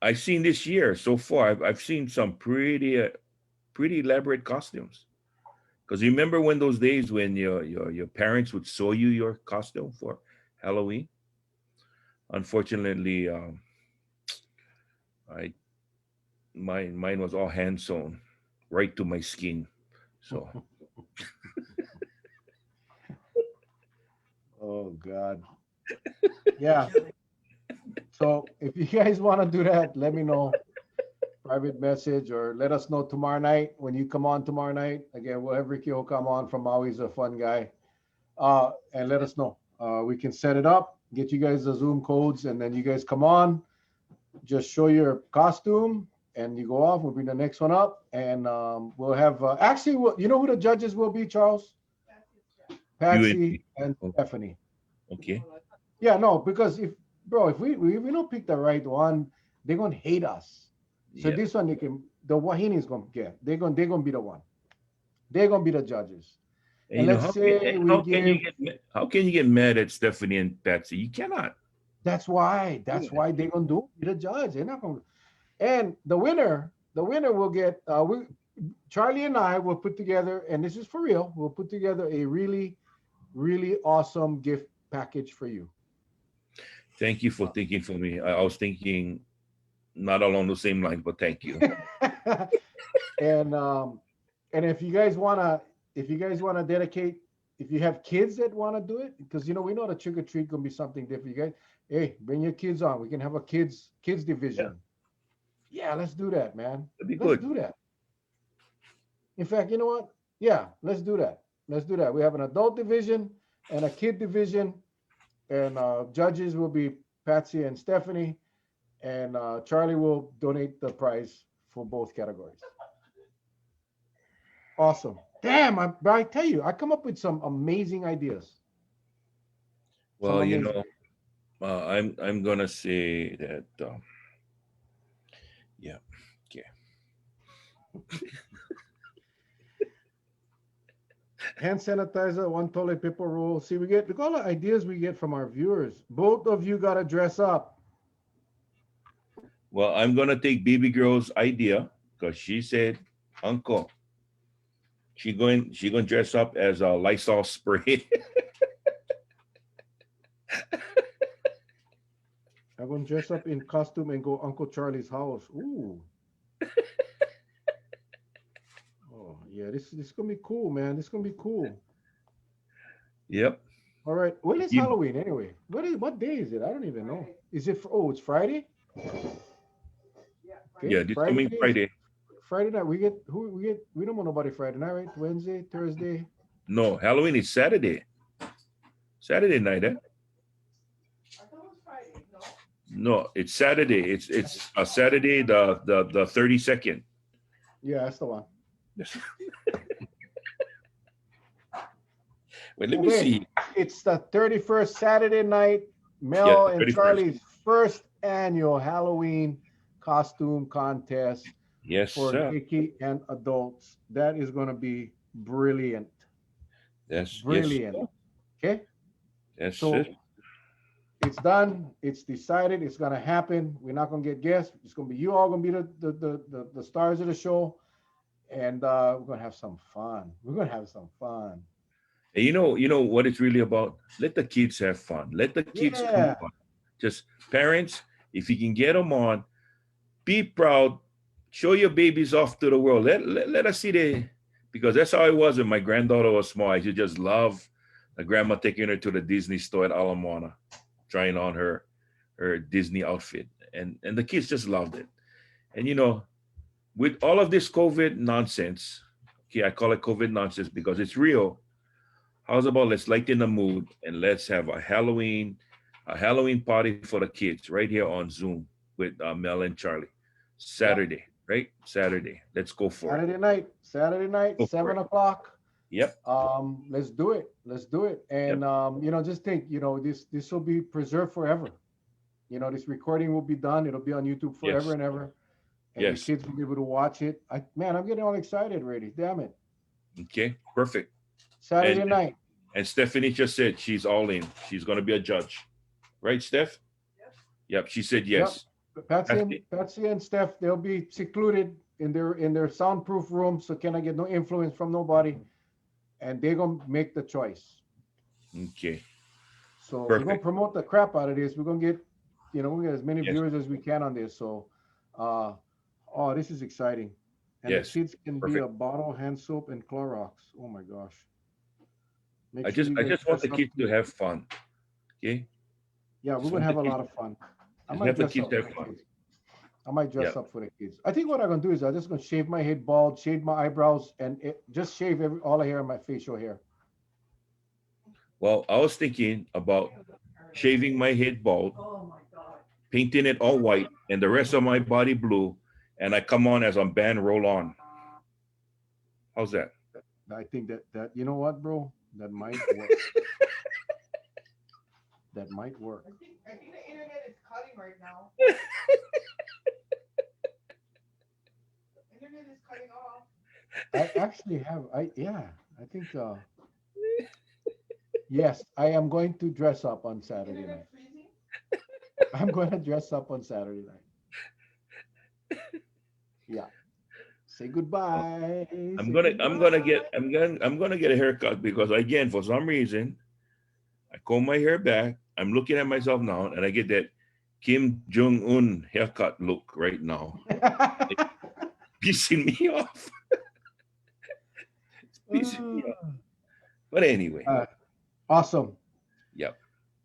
I've seen this year so far. I've seen some pretty elaborate costumes. Because remember when those days when your parents would sew you your costume for Halloween? Unfortunately, I mine was all hand sewn right to my skin. So Oh God. Yeah. So if you guys want to do that, let me know. Private message or let us know tomorrow night when you come on tomorrow night. Again, we'll have Ricky will come on from Maui's a fun guy. And let us know. We can set it up, get you guys the Zoom codes, and then you guys come on. Just show your costume, and you go off. We'll bring the next one up, and we'll have. Actually, you know who the judges will be, Charles? you Patsy and and Stephanie. okay. Yeah, no, because if we don't pick the right one, they're gonna hate us. So Yeah. this one the Wahini's gonna get. They're gonna be the one. They're gonna be the judges. And And let's say we give. how can you get mad at Stephanie and Patsy? You cannot. That's why. That's Yeah. why they're gonna be the judge. They're not gonna. And the winner will get. Charlie and I will put together, and this is for real, we'll put together a really, really awesome gift package for you. Thank you for thinking for me. I was thinking not along the same lines, but thank you. and and if you guys wanna dedicate, if you have kids that want to do it, because we know the trick or treat gonna be something different. You guys, hey, bring your kids on. We can have a kids Yeah, division. Yeah, let's do that, man. that'd be Let's good. do that. In fact, you know what? Yeah, let's do that. Let's do that. We have an adult division and a kid division, and judges will be Patsy and Stephanie, and Charlie will donate the prize for both categories. Awesome. Damn, I tell you, I come up with some amazing ideas. Some Well, amazing. I'm gonna say that. Yeah. Okay. Hand sanitizer, one toilet paper roll. See, look all the ideas we get from our viewers. Both of you gotta dress up. Well, I'm gonna take baby girl's idea because she said, "Uncle, she going dress up as a Lysol spray." I'm gonna dress up in costume and go Uncle Charlie's house. Ooh. Oh yeah, this is gonna be cool, man. This is gonna be cool. Yep. All right. When is You- Halloween anyway? What day is it? I don't even know. Is it? Oh, it's Friday. Yeah, Okay, Yeah, this Friday. coming Friday. Friday night. We don't want nobody Friday night, right? Wednesday, Thursday. No, Halloween is Saturday. Saturday night, eh? I thought it was Friday. No. No, it's Saturday. It's a Saturday, the 32nd. Yeah, that's the one. Wait, let me Okay. see. It's the 31st Saturday night. Mel Yeah, and 31st. Charlie's first annual Halloween costume contest Yes, for sir. Hickey and adults. That is going to be brilliant. Yes, Brilliant. Okay. yes, So yes. it's done. It's decided. It's going to happen. We're not going to get guests. It's going to be you all going to be the stars of the show. And we're going to have some fun. We're going to have some fun. And you know what it's really about? Let the kids have fun. Let the kids come Yeah. on. Just parents, if you can get them on, be proud. Show your babies off to the world. Let us see because that's how it was when my granddaughter was small. I used to just love the grandma taking her to the Disney store at Alamana, trying on her Disney outfit. And the kids just loved it. And with all of this COVID nonsense, okay, I call it COVID nonsense because it's real. How's about let's lighten the mood and let's have a Halloween party for the kids right here on Zoom with Mel and Charlie. Yeah. Saturday, right? Saturday. Let's go for it. Saturday night, Go for 7 o'clock. Yep. Let's do it. Let's do it. And just think, this will be preserved forever. This recording will be done. It'll be on YouTube forever Yes. and ever. And Yes. the kids will be able to watch it. I'm getting all excited already. Damn it. Okay. Perfect. Saturday And night. and Stephanie just said she's all in. She's gonna be a judge. Right, Steph? Yep. She said yes. Patsy and Steph, they'll be secluded in their soundproof room, so can I get no influence from nobody? And they're gonna make the choice. Okay. So we're gonna Perfect. promote the crap out of this. We're gonna get, we get as many Yes. viewers as we can on this. So, this is exciting. And Yes. the kids can be Perfect. a bottle, hand soap, and Clorox. Oh my gosh. Make I sure just you I guys just want the dress up. kids to have fun. Okay. Yeah, we're Just gonna want have the a kids lot of fun. I just might have the dress kids up to for have the fun. kids. I might dress Yeah. up for the kids. I think what I'm gonna do is I'm just gonna shave my head bald, shave my eyebrows, and just shave all the hair on my facial hair. Well, I was thinking about shaving my head bald, Oh my God. painting it all white, and the rest of my body blue, and I come on as a band roll on. How's that? I think that you know what, bro, that might work. That might work. I think the internet is cutting right now. The internet is cutting off. I actually have. I think. Yes, I am going to dress up on Saturday night. Internet freezing. I'm going to dress up on Saturday night. Yeah. Say goodbye. I'm Say gonna goodbye. I'm gonna get a haircut because again, for some reason, I comb my hair back. I'm looking at myself now, and I get that Kim Jong Un haircut look right now. It's pissing me off. It's pissing me off. But anyway, Awesome. yep,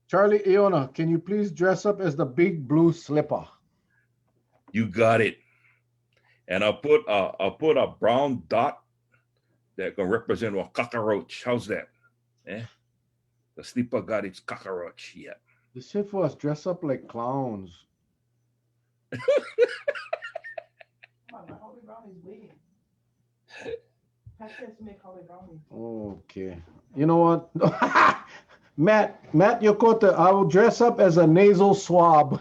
Charlie Iona, can you please dress up as the big blue slipper? you got it. And I'll put a brown dot that can represent a cockroach. How's that? Eh? The sleeper got its cockroach. Yeah. The shit for us dress up like clowns. Come on, my Holly Brownie's waiting. Pass this to make Holly Brownie. Okay. You know what? Matt Yokota, I will dress up as a nasal swab.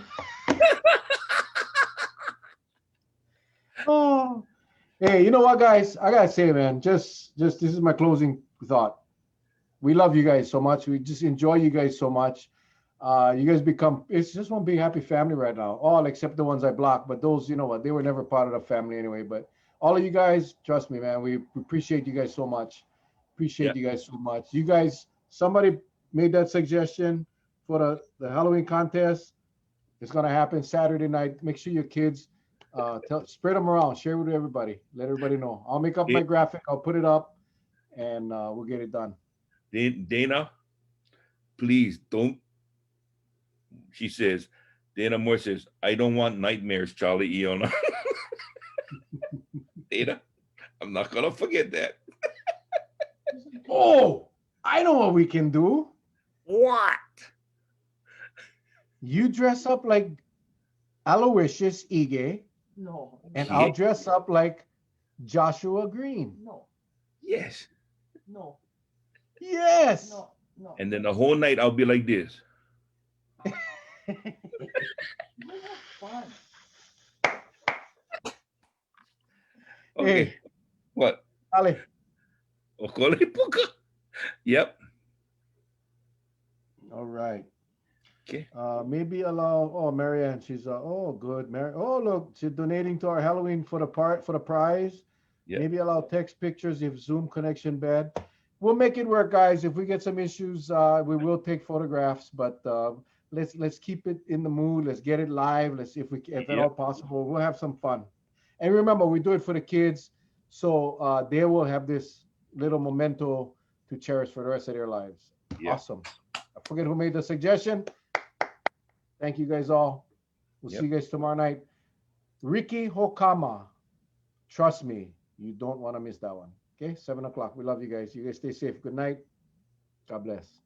Oh. Hey, you know what, guys? I gotta say, man, just this is my closing thought. We love you guys so much. We just enjoy you guys so much. You guys it's just one big happy family right now. All except the ones I blocked, but those, you know what, they were never part of the family anyway. But all of you guys, trust me, man, we appreciate you guys so much. Appreciate you guys so much. You guys, somebody made that suggestion for the Halloween contest. It's gonna happen Saturday night. Make sure your kids spread them around, share with everybody, let everybody know. I'll make up my graphic, I'll put it up, and we'll get it done. Dana, please don't. She says, Dana Moore says, I don't want nightmares, Charlie Iona. Dana, I'm not gonna forget that. Oh, I know what we can do. What? You dress up like Aloysius Ige, No. and Yeah. I'll dress up like Joshua Green. No. Yes. No. Yes. No. No. And then the whole night I'll be like this. You have fun. Okay. Hey, What? Ali. Okole puka. Yep. All right. Okay. Maybe allow. Oh, Marianne, she's oh good. Oh, look, she's donating to our Halloween for the prize. Yeah. Maybe allow text pictures if Zoom connection bad. We'll make it work, guys. If we get some issues, we will take photographs. But let's keep it in the mood. Let's get it live. Let's see if at all possible. We'll have some fun. And remember, we do it for the kids, so they will have this little memento to cherish for the rest of their lives. Yeah. Awesome. I forget who made the suggestion. Thank you guys all. We'll see you guys tomorrow night. Ricky Hokama. Trust me, you don't want to miss that one. Okay, 7 o'clock. We love you guys. You guys stay safe. Good night. God bless.